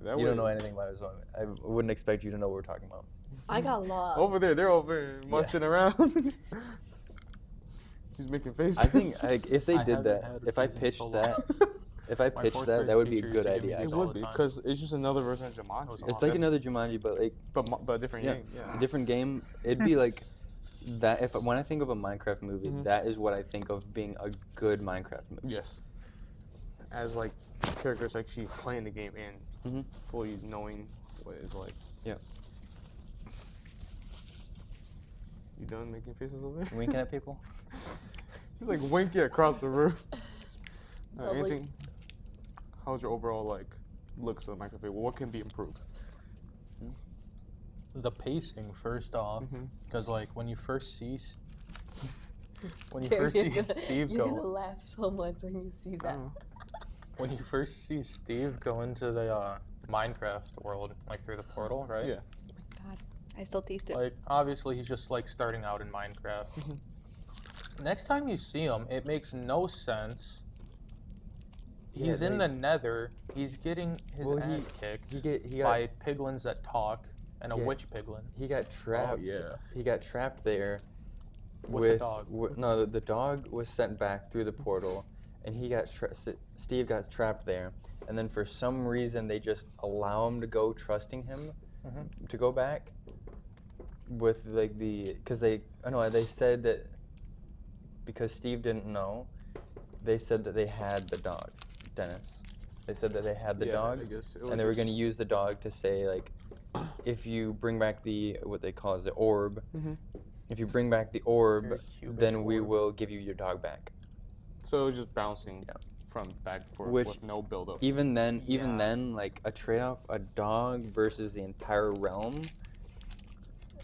That You way- don't know anything about it, so I wouldn't expect you to know what we're talking about. I got lost. Over there, they're over there munching around. He's making faces. I think like if they I did haven't that, had if I these in pitched so that, long. if I My pitched fourth that, grade that would be a teacher good used to give me idea. these it all would the be time. because it's just another version of It Jumanji. was It's like another Jumanji, but like but a different yeah, game. Yeah. different game. It'd be like that. If when I think of a Minecraft movie, that is what I think of being a good Minecraft movie. Yes. As like characters actually playing the game and fully knowing what it's like. Yeah. You done making faces over there? Winking at people. He's like winking across the room. Lovely. Anything? How's your overall like looks of the Minecraft? What can be improved? The pacing, first off, because like when you first see Jared, Steve you're gonna go laugh so much when you see that. when you first see Steve go into the Minecraft world, like through the portal, right? Yeah. Oh my god, I still taste it. Like obviously he's just like starting out in Minecraft. Next time you see him, it makes no sense. Yeah, He's in they- the Nether. He's getting his Well, ass kicked he got by piglins that talk and a Yeah. witch piglin. he got trapped. yeah. He got trapped there With the dog. No, the dog was sent back through the portal, and he got Steve got trapped there. And then for some reason they just allow him to go, trusting him to go back. With like they said that because Steve didn't know, they said that they had the dog, Dennis. They said that they had the Yeah, dog, I guess it was and they were just- going to use the dog to say like, if you bring back what they call as the orb, if you bring back the orb, Very cubish then we orb. will give you your dog back. So it was just bouncing from back and forth Which- with no build up. Even then, Yeah. like a trade-off, a dog versus the entire realm.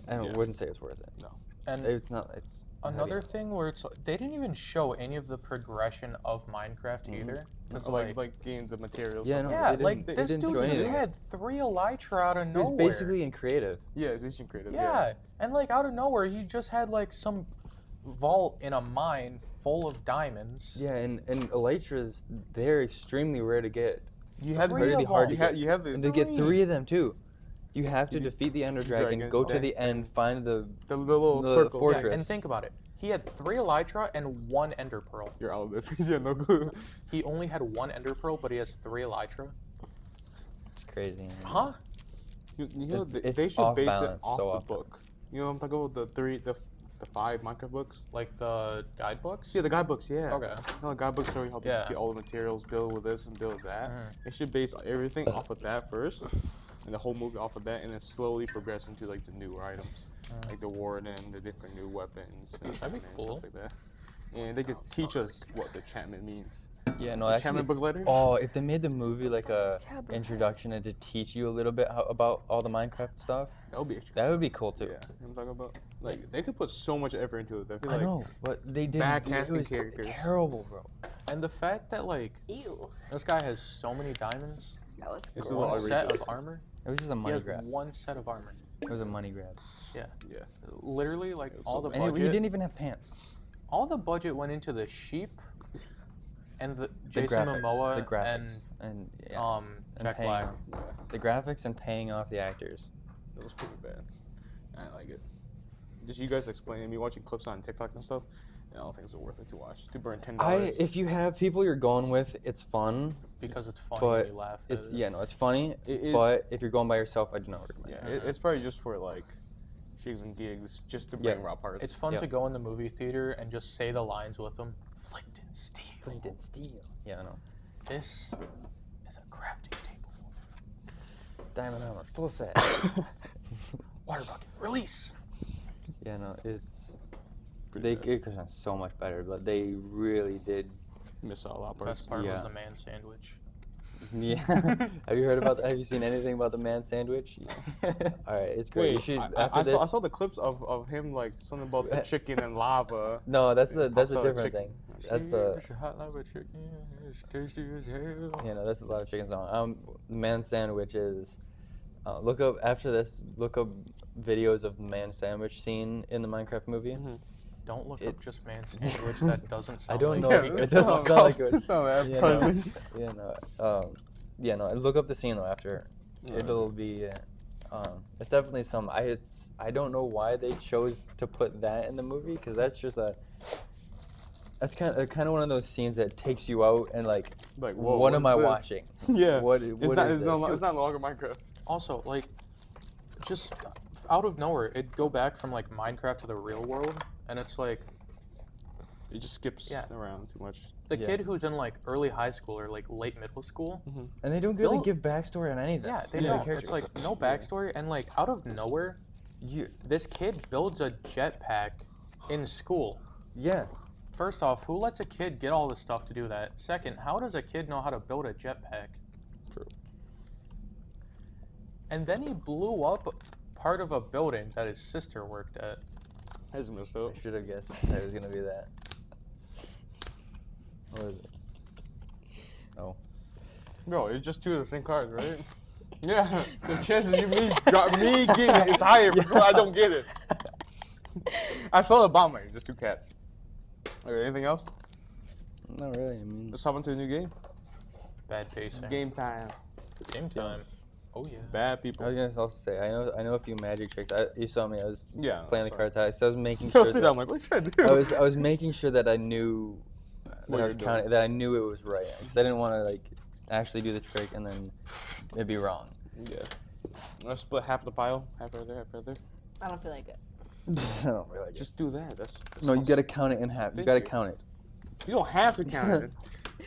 I Yeah. wouldn't say it's worth it. No. And It's not. It's another heavy. thing where it's they didn't even show any of the progression of Minecraft either. 'Cause, Like getting the materials. Yeah, stuff no, like yeah, they like didn't- they this didn't dude show just anything. had 3 elytra out of It nowhere. was basically in creative. Yeah, it's least creative. yeah, and like out of nowhere, he just had like some vault in a mine full of diamonds. Yeah, and elytras, they're extremely rare to get. You had to Three really of hard them. to get. You have And the to get Three. 3 of them too. You have to You- defeat the Ender Dragon, Dragon, go to then- the end, find the little the circle. fort- Yeah, and Fortress. think about it. He had 3 elytra and 1 ender pearl. You're out of this. Yeah, no clue. He only had 1 ender pearl, but he has 3 elytra. It's crazy. Man. Huh? You know, It's they should off base it balance off so the often. book. You know what I'm talking about? The 5 Minecraft books? Like the guidebooks? Yeah, the guidebooks, yeah. Okay. You know, the guidebooks show you how to Yeah. get all the materials, build with this and build with that. Mhm. It should base everything off of that first, and the whole movie off of that, and then slowly progress into like the newer items, like the warden, the different new weapons, and That'd be and cool. stuff like that. And they could teach us what the enchantment means. Yeah, no, The actually. enchantment book letters? Oh, if they made the movie like a Scab. introduction and to teach you a little bit about all the Minecraft stuff, That would be extra. that would be cool too. Yeah, you know what I'm talking about? Like, they could put so much effort into it. I feel I like know, but they didn't. bad It casting was characters. terrible, bro. And the fact that like Ew. this guy has so many diamonds, That was It's a gross. little one set outrageous. of armor. It was just a He money has grab. 1 set of armor. It was a money grab. Yeah. Yeah. Literally, like all the And he budget. didn't even have pants. All the budget went into the sheep, and the The Jason graphics, Momoa the graphics, and and yeah, and Jack paying Black. off- Yeah. the graphics and paying off the actors. That was pretty bad. I didn't like it. Just you guys explaining me watching clips on TikTok and stuff. I don't think it's worth it to watch. To burn $10. If you have people you're going with, it's fun, Because it's funny but and you laugh. it's at it. yeah, no, it's funny. It is- But if you're going by yourself, I do not recommend Yeah, it. it's probably just for like gigs and gigs, just to bring Yeah. raw parts. It's fun Yep. to go in the movie theater and just say the lines with them. Flint and steel. Flint and steel. Yeah, I know. This is a crafting table. Diamond armor, full set. Water bucket. Release. Yeah, no, it's Pretty they bad. it could have done so much better, but they really did. Miss out a lot of parts. Best part Yeah. was the man sandwich. Yeah. Have you heard about? Have you seen anything about the man sandwich? All right, it's great. You Wait, should I after this. saw the clips of him like something about the chicken and lava. No, that's a Pops out different chicken. thing. That's the It's hot like a chicken. It's tasty as hell. you know that's a lot of chicken song. Man sandwich is. Look up after this. Look up videos of the man sandwich scene in the Minecraft movie. Mhm. Don't look up It's- just man sandwich. That doesn't sound don't like know. vegan. It doesn't sound like it. It's not that Yeah, pleasant. no, yeah, no. Look up the scene though after. Yeah. It'll be. It's definitely some. I don't know why they chose to put that in the movie because that's just a. That's kind of one of those scenes that takes you out and like, Like, whoa, what am is I this? watching? Yeah. What It's what not. is It's, this? no, it's not longer Minecraft. Also, like, just out of nowhere, it'd go back from like Minecraft to the real world, and it's like It just skips Yeah. around too much. the Yeah. kid who's in like early high school or like late middle school. And they don't really They'll- give backstory on anything. Yeah, they for the don't. characters. It's like no backstory, and like out of nowhere, You, this kid builds a jetpack in school. yeah. First off, who lets a kid get all this stuff to do that? Second, how does a kid know how to build a jetpack? True. And then he blew up part of a building that his sister worked at. I just messed up. I should have guessed that it was gonna be that. What was it? Oh. Bro, it's just two of the same cards, right? Yeah. The chances of me getting it is higher because I don't get it. I saw the bomb like just 2 cats. Okay, anything else? Not really. I mean, Let's hop into a new game. Bad pacing. Game time. Game time. Oh yeah. Bad I people. was gonna also say I know a few magic tricks. You saw me. I was Yeah. playing the sorry. cards. So I was making I'll sure. sit That, down. I'm like, what you trying to do? I was making sure that I knew What that I was you're doing. counting. That I knew it was right because I didn't want to like actually do the trick and then it'd be wrong. Yeah. Let's split half the pile. Half right there, half right there. I don't feel like it. I don't really like it. Just do that. That's No, you awesome. gotta count it in half. You Thank gotta you. count it. You don't have to count it.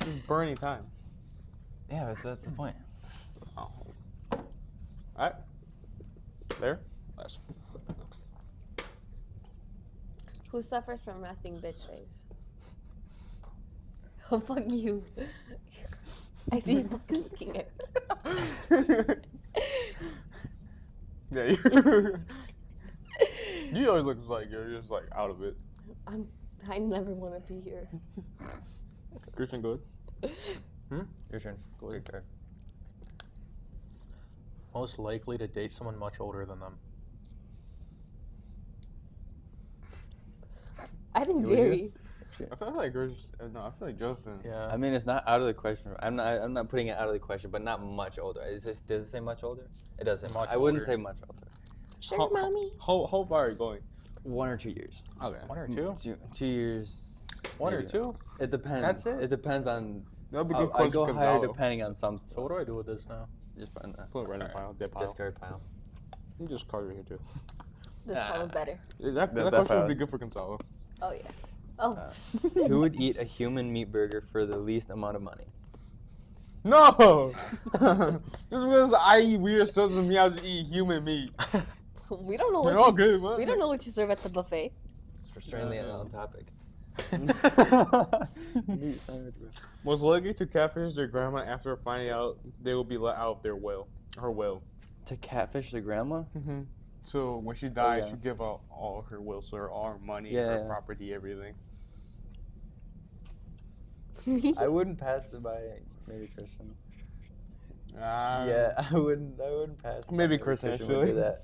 Just burning time. Yeah, that's the point. Oh. Alright. There. Last. Who suffers from resting bitch face? Oh, fuck you. I see you fucking looking at me. Yeah. You always look like you're just like out of it. I never want to be here. Christian, good. Your turn. Go your turn. Most likely to date someone much older than them. I think You would Jerry. I feel like I feel like Justin. Yeah. I mean, it's not out of the question. I'm not putting it out of the question, but not much older. Does it say much older? It doesn't. Much I wouldn't older. say much older. Sugar mommy. How far are you going? 1 or 2 years. Okay. 1 or 2? 2 years. 1 or maybe. 2? It depends. That's it? It depends on. That'll be a good I question. go for higher Gonzalo. depending on some stuff. So what do I do with this now? Just put in the Put it right in the pile. Dead pile. discard pile. You just card right here too. This pile is better. That that question pile would be is- good for Gonzalo. Oh yeah. Oh. Who would eat a human meat burger for the least amount of money? No! Just because I eat weird stuff doesn't mean I just eat human meat. we don't know They're what all you, good, man. we don't know what you serve at the buffet. It's frustratingly Yeah. on topic. Most likely to catfish their grandma after finding out they will be let out of their will. Her will. To catfish the grandma? Mm-hmm. So when she dies, yeah. she give out all her will, so all her money, Yeah, her yeah. property, everything. I wouldn't pass it by maybe Christian. Ah. Yeah, I wouldn't pass it by Maybe Christian, would actually. do that.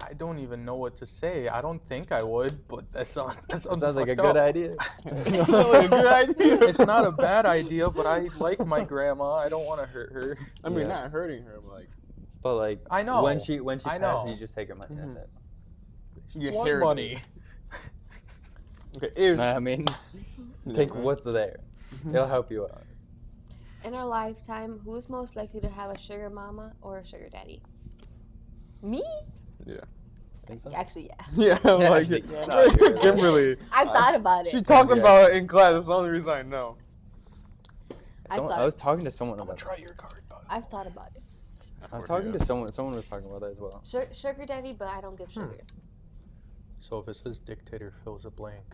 I don't even know what to say. I don't think I would, but that sounds Sounds like a fucked good up. idea. Sounds like a good idea. It's not a bad idea, but I like my grandma. I don't want to hurt her. I mean, Yeah. not hurting her, but like But like, I know. when she I passes, know. you just take her money. That's it. you Want inherit money. it. Okay, if I mean, take what's there. It'll help you out. In our lifetime, who's most likely to have a sugar mama or a sugar daddy? Me? yeah, Think so? Actually, yeah. yeah, I'm Yeah, like actually, yeah, no, you're right. Kimberly. I've thought about it. She talked Yeah. about it in class. That's the only reason I know. I've thought I was talking to someone I'm about gonna that. try your card, bud. I've thought about it. I was talking to someone. Someone was talking about that as well. Sugar daddy, but I don't give sugar. So if it says dictator fills a blank,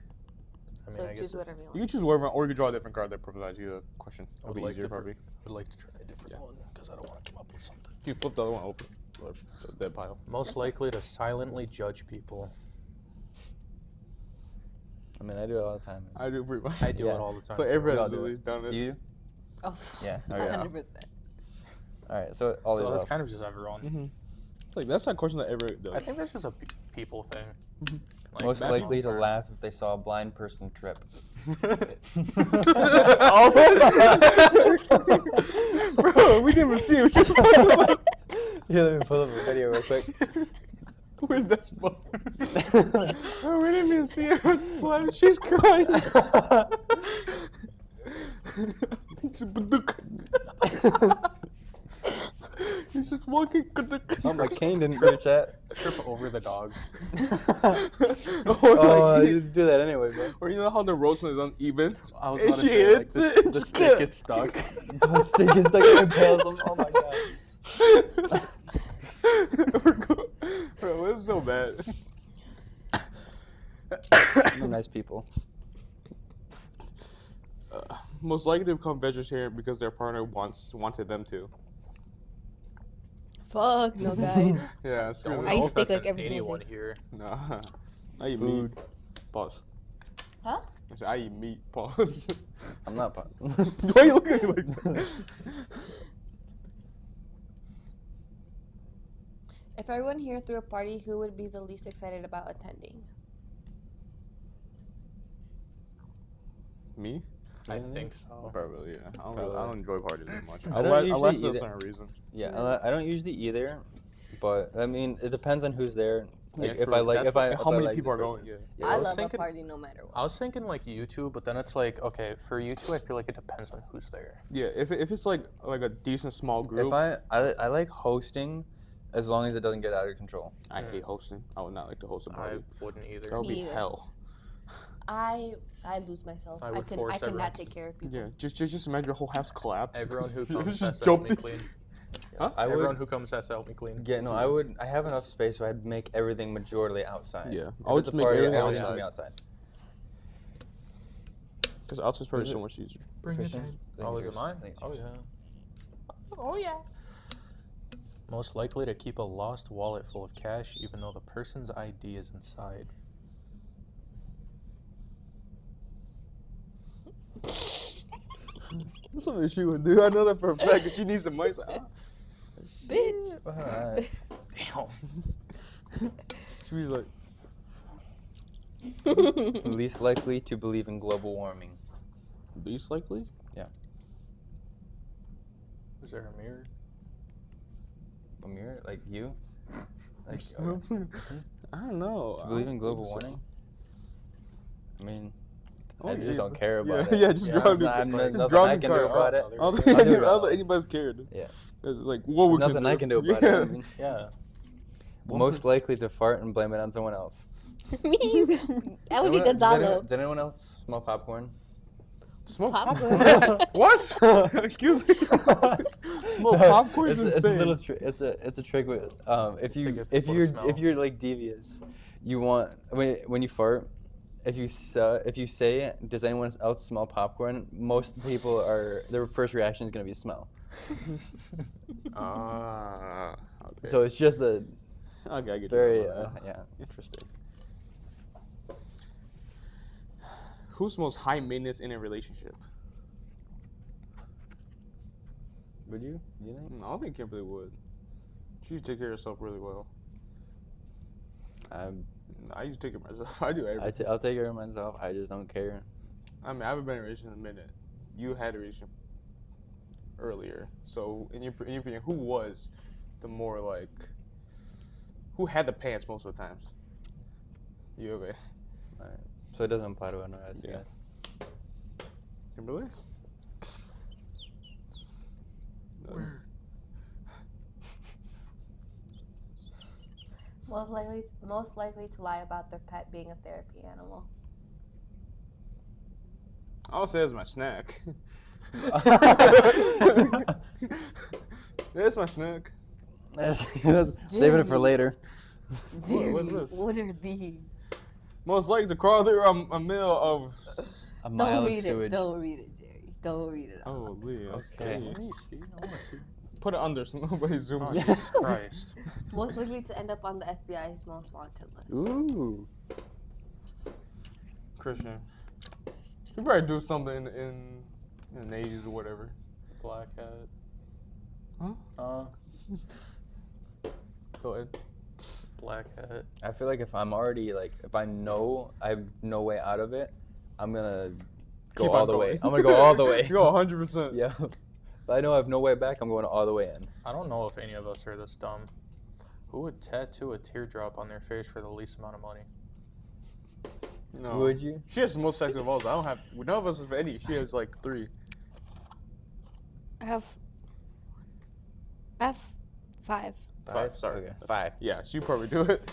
I mean, So I choose guess whatever you You want. can choose whatever, or you can draw a different card that provides you a question. I It'll would be like easier, to probably. would like to try a different one because I don't want to come up with something. You flip the other one over. Or the dead pile. Most likely to silently judge people. I mean, I do it all the time. I do pretty much. I do Yeah. it all the time. But too. everyone all has do at it. least done it. Do you? Oh, Yeah. Oh, Okay. yeah. 100%. All right. So all the So that's above. kind of just everyone. Mm-hmm. It's like that's that question that everyone does. I think that's just a people thing. Like, Most bad likely people to are- laugh if they saw a blind person trip. Bro, we didn't even see it. We just talking about Yeah, let me pull up a video real quick. where's that spot? Bro, we didn't even see her. She's crying. You're just walking. Oh, my cane didn't reach that. Trip over the dog. Oh, you do that anyway, bro. Or you know how the roasting is uneven? I was And about to she say, like, hits it, the just stick that. gets stuck. The stick is stuck in impales him. Oh my god. Bro, it's so bad. They're nice people. Most likely to become vegetarian because their partner wanted them to. Fuck no, guys. Yeah, screw Don't this. I know eat if steak that's like in every single anyone day. here. Nah. I eat Food. meat. Pause. Huh? I said I eat meat. Pause. I'm not positive. Why are you looking at me like that? If everyone here threw a party, who would be the least excited about attending? Me? I think so. Probably, yeah. I Probably. don't enjoy parties that much. I don't usually unless either. there's a certain reason. Yeah, I don't usually either, but I mean, it depends on who's there. Like, Yeah, if true. I like, That's if I how if I many like people the are person. going? Yeah. Yeah, I was love thinking- a party no matter what. I was thinking like YouTube, but then it's like, okay, for you two, I feel like it depends on who's there. Yeah, if it's like a decent small group. If I like hosting, as long as it doesn't get out of control. I hate hosting. I would not like to host a I party. wouldn't either. That would be Me either. hell. I'd lose myself. I I would could force I everyone cannot to- take care of people. Yeah, just imagine your whole house collapse. Everyone who It comes was has just to help me jumping. clean. Huh? I Everyone would. who comes has to help me clean. Yeah, no, I have enough space, so I'd make everything majorly outside. Yeah, If I would it's a just make party, everything I would just outside. be outside. Because outside's probably Is so it- much easier. Bring Christian? it I in. think Oh, it's is it yours. mine? I think it's Oh yours. yeah. Oh yeah. Most likely to keep a lost wallet full of cash even though the person's ID is inside. That's something she would do. I know that for a fact. 'Cause she needs some money. Bitch. Alright. Damn. She was like, Least likely to believe in global warming. least likely? Is there a mirror? A mirror? Like you? Like, I don't know. to I believe don't in global think so. warming? I mean, Oh, I just yeah, don't but- care about it. Yeah, just draw there's it. not- Just there's nothing draw I some can do cards. about it. I don't I'll think do I that. don't think anybody's cared. Yeah. It's like, what we Nothing I can do about it. I mean, yeah. Most likely to fart and blame it on someone else. Me? That would be Gonzalo. Did anyone else smell popcorn? Smoke Popcorn. popcorn? What? Excuse me. Smoke popcorn is It's a insane. little it's a trick with if To you get if people to you're smell. if you're like devious, you want when you fart, if you say does anyone else smell popcorn, most people are their first reaction is gonna be smell. Ah. Okay. So it's just a okay, I get very you. yeah. Interesting. Who's most high maintenance in a relationship? Would you? You think? I don't think Kimberly would. She take care of herself really well. I used to take care of myself. I do everything. I'll take care of myself. I just don't care. I mean, I haven't been in a relationship in a minute. You had a relationship earlier. So, in your opinion, who was the more like, who had the pants most of the times? You, okay. Alright. So it doesn't apply to anyone else, Yeah. yes. Kimberly? Most likely to lie about their pet being a therapy animal. I'll say it's my snack. It's my snack. Saving it for later. What's this? What are these? Most likely to crawl through a meal of. A Don't mile of read it. sewage. Don't read it, Jerry. Don't read it. Oh, Lee. Okay. Let me see. I want to see. Put it under so nobody zooms Oh, in. Jesus Christ. Most likely to end up on the FBI's most wanted list. Ooh. Christian. You probably do something in the 80s or whatever. Black hat. Huh? Go ahead. Black hat. I feel like if I'm already like if I know I have no way out of it, I'm gonna go Keep all on the going. way. I'm gonna go all the way. Go 100%. Yeah. If I know I have no way back, I'm going all the way in. I don't know if any of us are this dumb. Who would tattoo a teardrop on their face for the least amount of money? No. Would you? She has the most sex of all. I don't have. None of us have any. She has like 3. I have 5. 5. Sorry. Okay. 5. Yeah, she probably do it.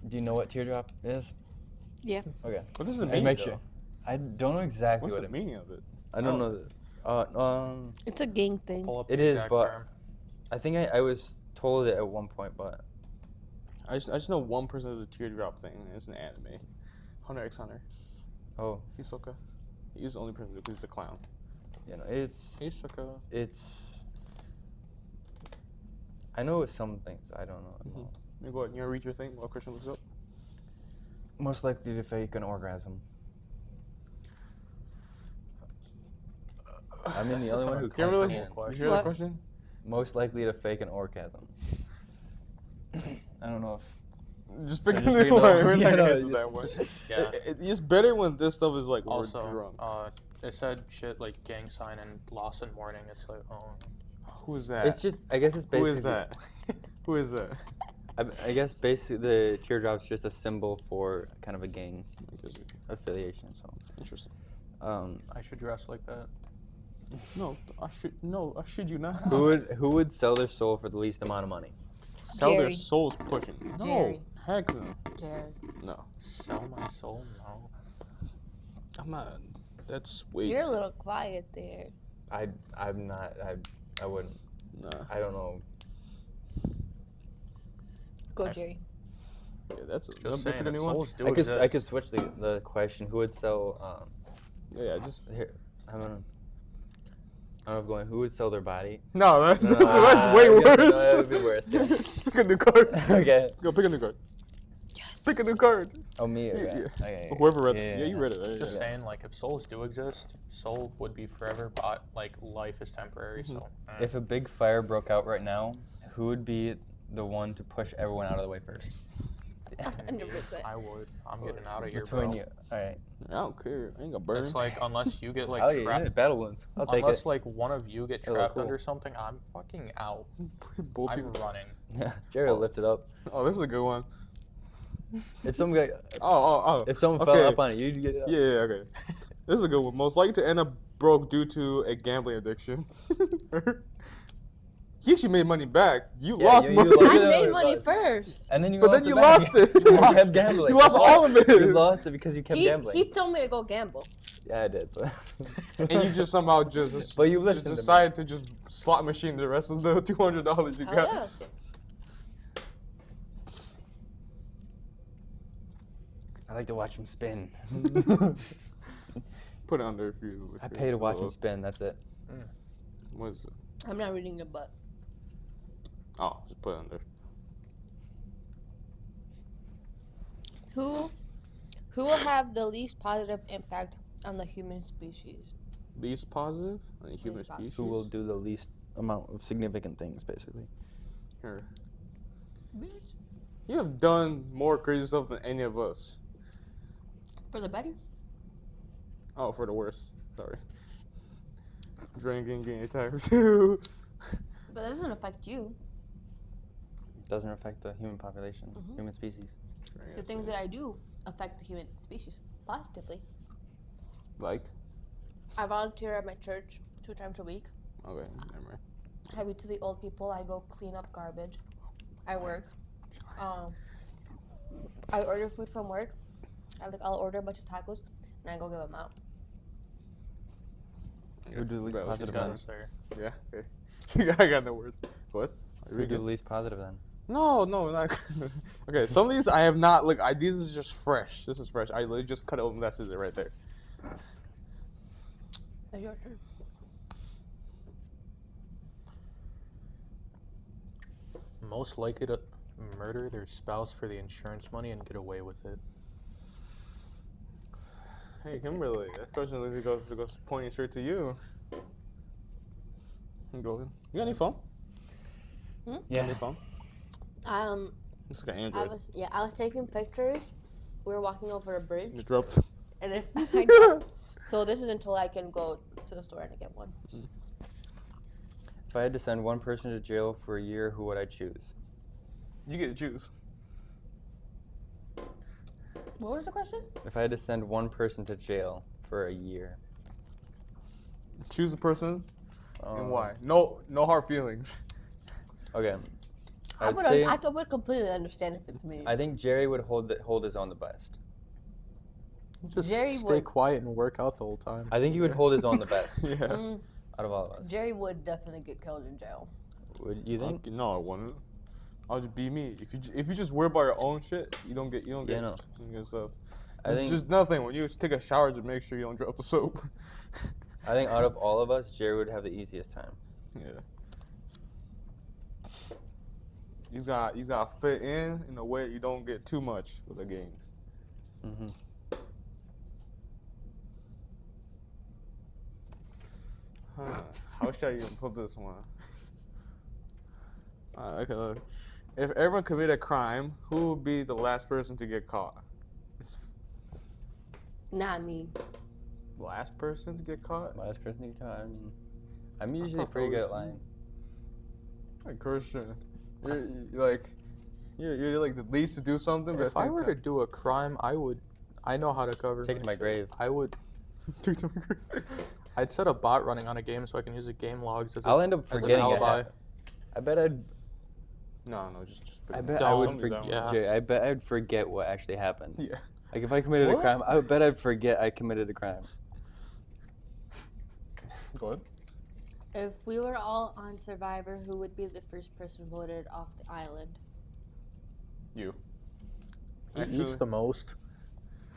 Do you know what teardrop is? Yeah. Okay. What does it Hey, mean? make though? sure. I don't know exactly What's what the it means. meaning of it? I don't Oh. know. It's a gang thing. Pull up It the is, exact but- term. I think I was told it at one point, but I just know one person has a teardrop thing. And it's an anime. Hunter x Hunter. oh, Hisoka. He's the only person who's a clown. you know, it's Hisoka. I know some things. I don't know. Mhm. You go ahead. You wanna read your thing while Christian looks up? Most likely to fake an orgasm. I mean, the That's only one who just Kimberly, uncomfortable you question. hear that What? question? most likely to fake an orgasm. I don't know if Just pick just a read new it one. over. We're not Yeah, gonna no, answer just- that one. Yeah. It's better when this stuff is like we're Also, drunk. it said shit like gang sign and lost in mourning. It's like, oh. Who is that? it's just. I guess it's Who basically. is that? Who is that? I guess basically the teardrop's just a symbol for kind of a gang affiliation. So, Interesting. I should dress like that. No, I should you not? who would sell their soul for the least amount of money? Sell their Jerry. souls pushing. No, Jerry. heck no. Jared. No, Sell my soul? No. I'm not. That's way. You're a little quiet there. I'm not. I wouldn't. Nah. I don't know. Go, Jerry. Yeah, that's a Just pick saying, a if new one. souls do I could exist. switch the question. Who would sell? Yeah, just Here, I'm gonna. I don't know if going, who would sell their body? No, that's No, no, that's way I guess worse. that would be worse, yeah. Just pick a new card. Okay. Go pick a new card. Yes. Pick a new card. Oh, me? Yeah, Okay. yeah. Okay. Whoever read it. Yeah, you read it. Right? Just Yeah. saying, like, if souls do exist, soul would be forever, but, like, life is temporary, so. If a big fire broke out right now, who would be the one to push everyone out of the way first? 100%. I would. I'm getting out of here, Between bro. you. All right. I don't care. I ain't gonna burn. It's like, unless you get, like, Oh, yeah, trapped. battle wounds. I'll take Unless, it. like, one of you get They look trapped cool. under something, I'm fucking out. Both I'm people. running. Yeah, Jerry will lift it up. Oh, this is a good one. If some guy, Oh. if someone Okay. fell up on it, you'd get it up. Yeah, okay. This is a good one. Most likely to end up broke due to a gambling addiction. He actually made money back. You Yeah, lost you money. lost I it. made it money was. first. And then you But lost then you it back. lost it. You kept gambling. You lost all of it. You lost it because you kept gambling. He told me to go gamble. Yeah, I did. But And you just somehow just But you just listened to me. decided to just slot machine the rest of the $200 you Hell got. yeah. I like to watch him spin. Put it under if you. I pay to watch him spin. That's it. What is it? I'm not reading your butt. Oh, just put it under. Who will have the least positive impact on the human species? Least positive on the human Least positive. species. Who will do the least amount of significant things, basically? Here. Bitch. You have done more crazy stuff than any of us. For the better. Oh, for the worst. Sorry. Drinking, getting attacked. But that doesn't affect you. Doesn't affect the human population, Mhm. human species. The things that I do affect the human species positively. Like? I volunteer at my church 2 times a week. Okay, never mind. I read to the old people. I go clean up garbage. I work. I order food from work. I'll order a bunch of tacos and I go give them out. Who do the least Bro, She's positive got then? us there. Yeah, okay. I got no words. What? Who do the least positive then? No, not. Okay, some of these I have not. Look, these is just fresh. This is fresh. I literally just cut it open. That scissor right there. It's your turn. Most likely to murder their spouse for the insurance money and get away with it. Hey, Kimberly, that question literally goes pointing straight to you. Go ahead. You got any phone? Hmm? Yeah. Any phone? It's like an I Android. was taking pictures. We were walking over a bridge, It dropped. and if I dropped. So this is until I can go to the store and get one. If I had to send one person to jail for a year, who would I choose? You get to choose. What was the question? If I had to send one person to jail for a year. Choose a person and um, why. No hard feelings. Okay. I I'd say would completely understand if it's me. I think Jerry would hold his own the best. Just Jerry stay would- quiet and work out the whole time. I think he would hold his own the best Yeah. Mm, out of all of us. Jerry would definitely get killed in jail. Would you think? No, I wouldn't. I'll just be me. If you just worry about your own shit, you don't get no. good stuff. I It's think just nothing. When you take a shower, just make sure you don't drop the soap. I think out of all of us, Jerry would have the easiest time. Yeah. He's got to fit in a way you don't get too much with the games. Mm-hmm. How should I even put this one? Okay, look. If everyone committed a crime, who would be the last person to get caught? It's Not me. last person to get caught? Last person to get caught. I mean, I'm usually thought pretty that good at was- lying. Like Christian, you're like the least to do something. But If I were to do a crime, I know how to cover. Take it to my shit. grave. I would. I'd set a bot running on a game so I can use the game logs as I'll end up as an forgetting it. alibi. I bet I'd. no, just. I bet I would Don't do forget. that. Yeah. Jerry, I bet I'd forget what actually happened. Yeah. Like if I committed a What? crime, I would bet I'd forget I committed a crime. Go ahead. If we were all on Survivor, who would be the first person voted off the island? You. He eats the most.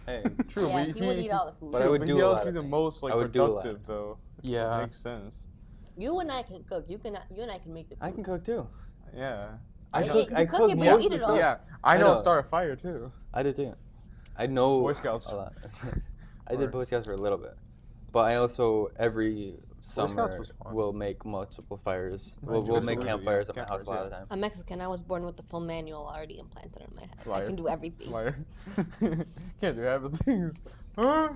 Hey, true. Yeah, but he would eat all the food. But I would but do he a else lot be of the things. most like I would do a lot. productive though. Yeah. Makes sense. You and I can cook. You and I can make the food. I can cook too. Yeah. You cook it, but you most eat of it the all. stuff. Yeah. I know how know. to start a fire too. I do too. I know Boy Scouts. a lot. I did Or- Boy Scouts for a little bit, but I also every Scouts summer was fun. will make multiple fires. Right, We'll just make really, campfires yeah, at my house a lot of the campfires, time. I'm Mexican. I was born with the full manual already implanted in my head. I Liar. can do everything. Liar. Can't do half the things. Huh?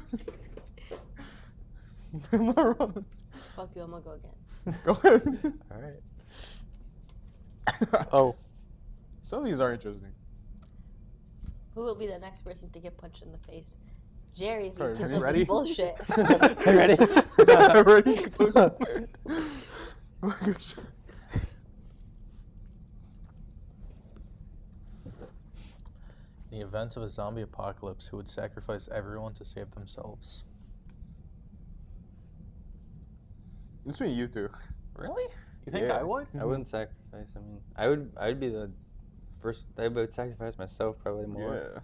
Am I wrong? Fuck you. I'm gonna go again. Go ahead. All right. Oh. Some of these are interesting. Who will be the next person to get punched in the face? Jerry, if he Kurt, keeps you up ready? this bullshit. You ready? Ready? In the event of a zombie apocalypse, who would sacrifice everyone to save themselves? Between you two. Really? You think Yeah. I would? I wouldn't sacrifice. I mean, I'd be the first. I would sacrifice myself probably more. Yeah.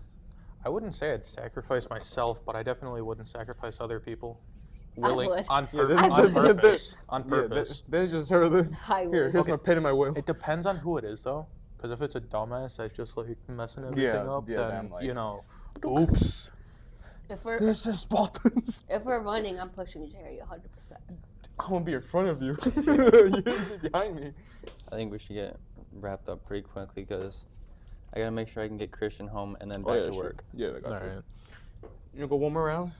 I wouldn't say I'd sacrifice myself, but I definitely wouldn't sacrifice other people. I Willing would. on, Yeah, pur- this- on this- purpose. On Yeah, purpose. they just heard the. I Here, would. here's my pen and my will. It depends on who it is, though. Because if it's a dumbass that's just like messing everything Yeah, up, yeah, then then, like- you know, oops. If we're This is Spartans. if we're running, I'm pushing Jerry 100%. I want to be in front of you. You're gonna be behind me. I think we should get wrapped up pretty quickly because I gotta make sure I can get Christian home and then Oh, back yeah, to sure. work. Yeah, I got All you. right. You wanna go one more round?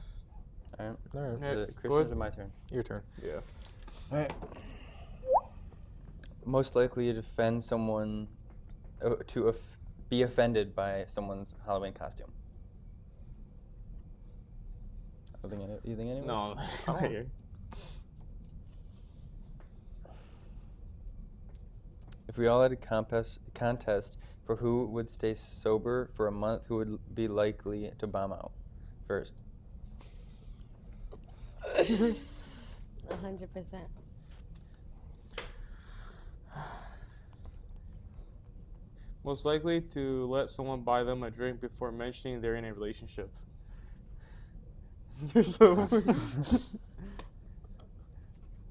All right. All right. Yeah, Is it go Christian's ahead. or my turn? Your turn. Yeah. All right. Most likely to defend someone, be offended by someone's Halloween costume. I don't think you think anyone? No. I don't- Here. If we all had a contest for who would stay sober for a month, who would be likely to bomb out first? 100%. Most likely to let someone buy them a drink before mentioning they're in a relationship. You're so weird.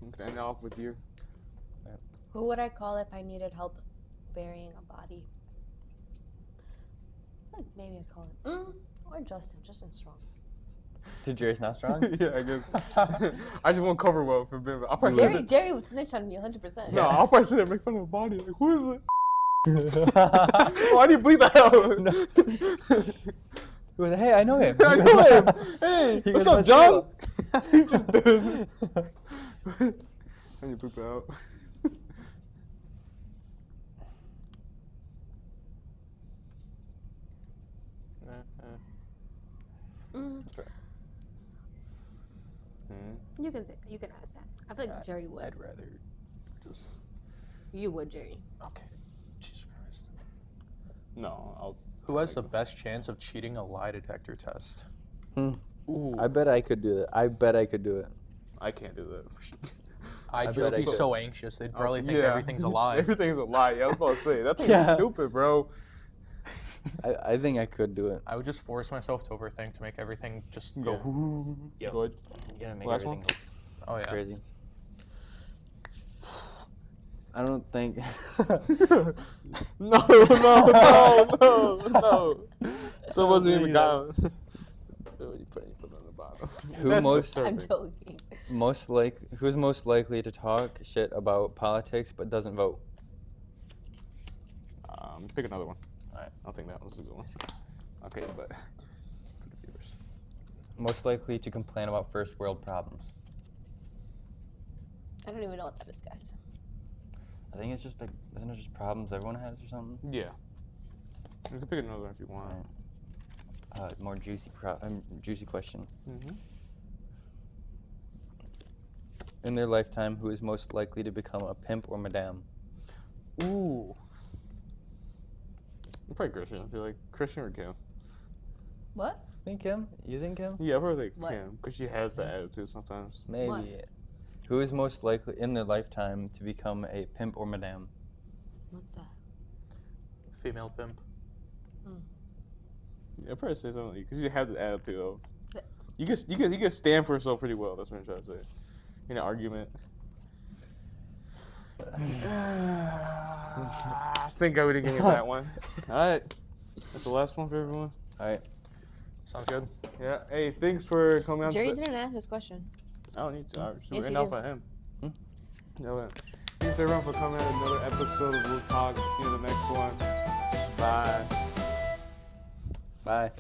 I'm gonna end off with you. Who would I call if I needed help burying a body? Like maybe I'd call him. Or Justin. Justin's strong. Did Jerry's not strong? Yeah, I guess. I just won't cover well for Bim. I'll probably sit there- Jerry would snitch on me 100%. No, I'll probably sit there and make fun of the body. Like, who is it? Why do you bleep that out? He was like, hey, I know him. I know him. Hey, He what's goes up, to my John? He just did. I need to bleep that out. You can say. You can ask that. I feel like Jerry would. I'd rather just. You would, Jerry. Okay. Jesus Christ. No, I'll. Who has the best chance of cheating a lie detector test? Ooh, I bet I could do that. I bet I could do it. I can't do that. I'd bet just I be could. so anxious. They'd probably think Yeah. everything's a lie. Everything's a lie. Yeah, I was about to say that thing's Yeah. stupid, bro. I think I could do it. I would just force myself to overthink to make everything just Yeah. go. Yeah. Go ahead. You gotta make Last one? everything Oh yeah. crazy. I don't think. No, no. So it wasn't even got. You put it on the bottom. Who That's most- I'm disturbing. joking. Who's most likely to talk shit about politics but doesn't vote? Pick another one. Alright. I think that was a good one. Okay, but for the viewers. Most likely to complain about first world problems. I don't even know what that is, guys. I think it's just like, isn't it just problems everyone has or something? Yeah. You can pick another one if you want. More juicy juicy question. Mm-hmm. In their lifetime, who is most likely to become a pimp or madame? Ooh. Probably Christian. I feel like Christian or Kim. What? Think Kim? You think Kim? Yeah, I probably What? Kim because she has that attitude sometimes. Maybe. What? Who is most likely in their lifetime to become a pimp or madame? What's that? Female pimp. Yeah, I'd probably say something because you have the attitude of But- you can stand for yourself pretty well. That's what I'm trying to say. In an argument. I think I would have given that one. All right. That's the last one for everyone. All right. Sounds good. Yeah. Hey, thanks for coming out. Jerry didn't ask this question. I don't need to. I Yes, should you off do. at him. Yeah, well, thanks everyone for coming out another episode of Blue Talk. See you in the next one. Bye. Bye.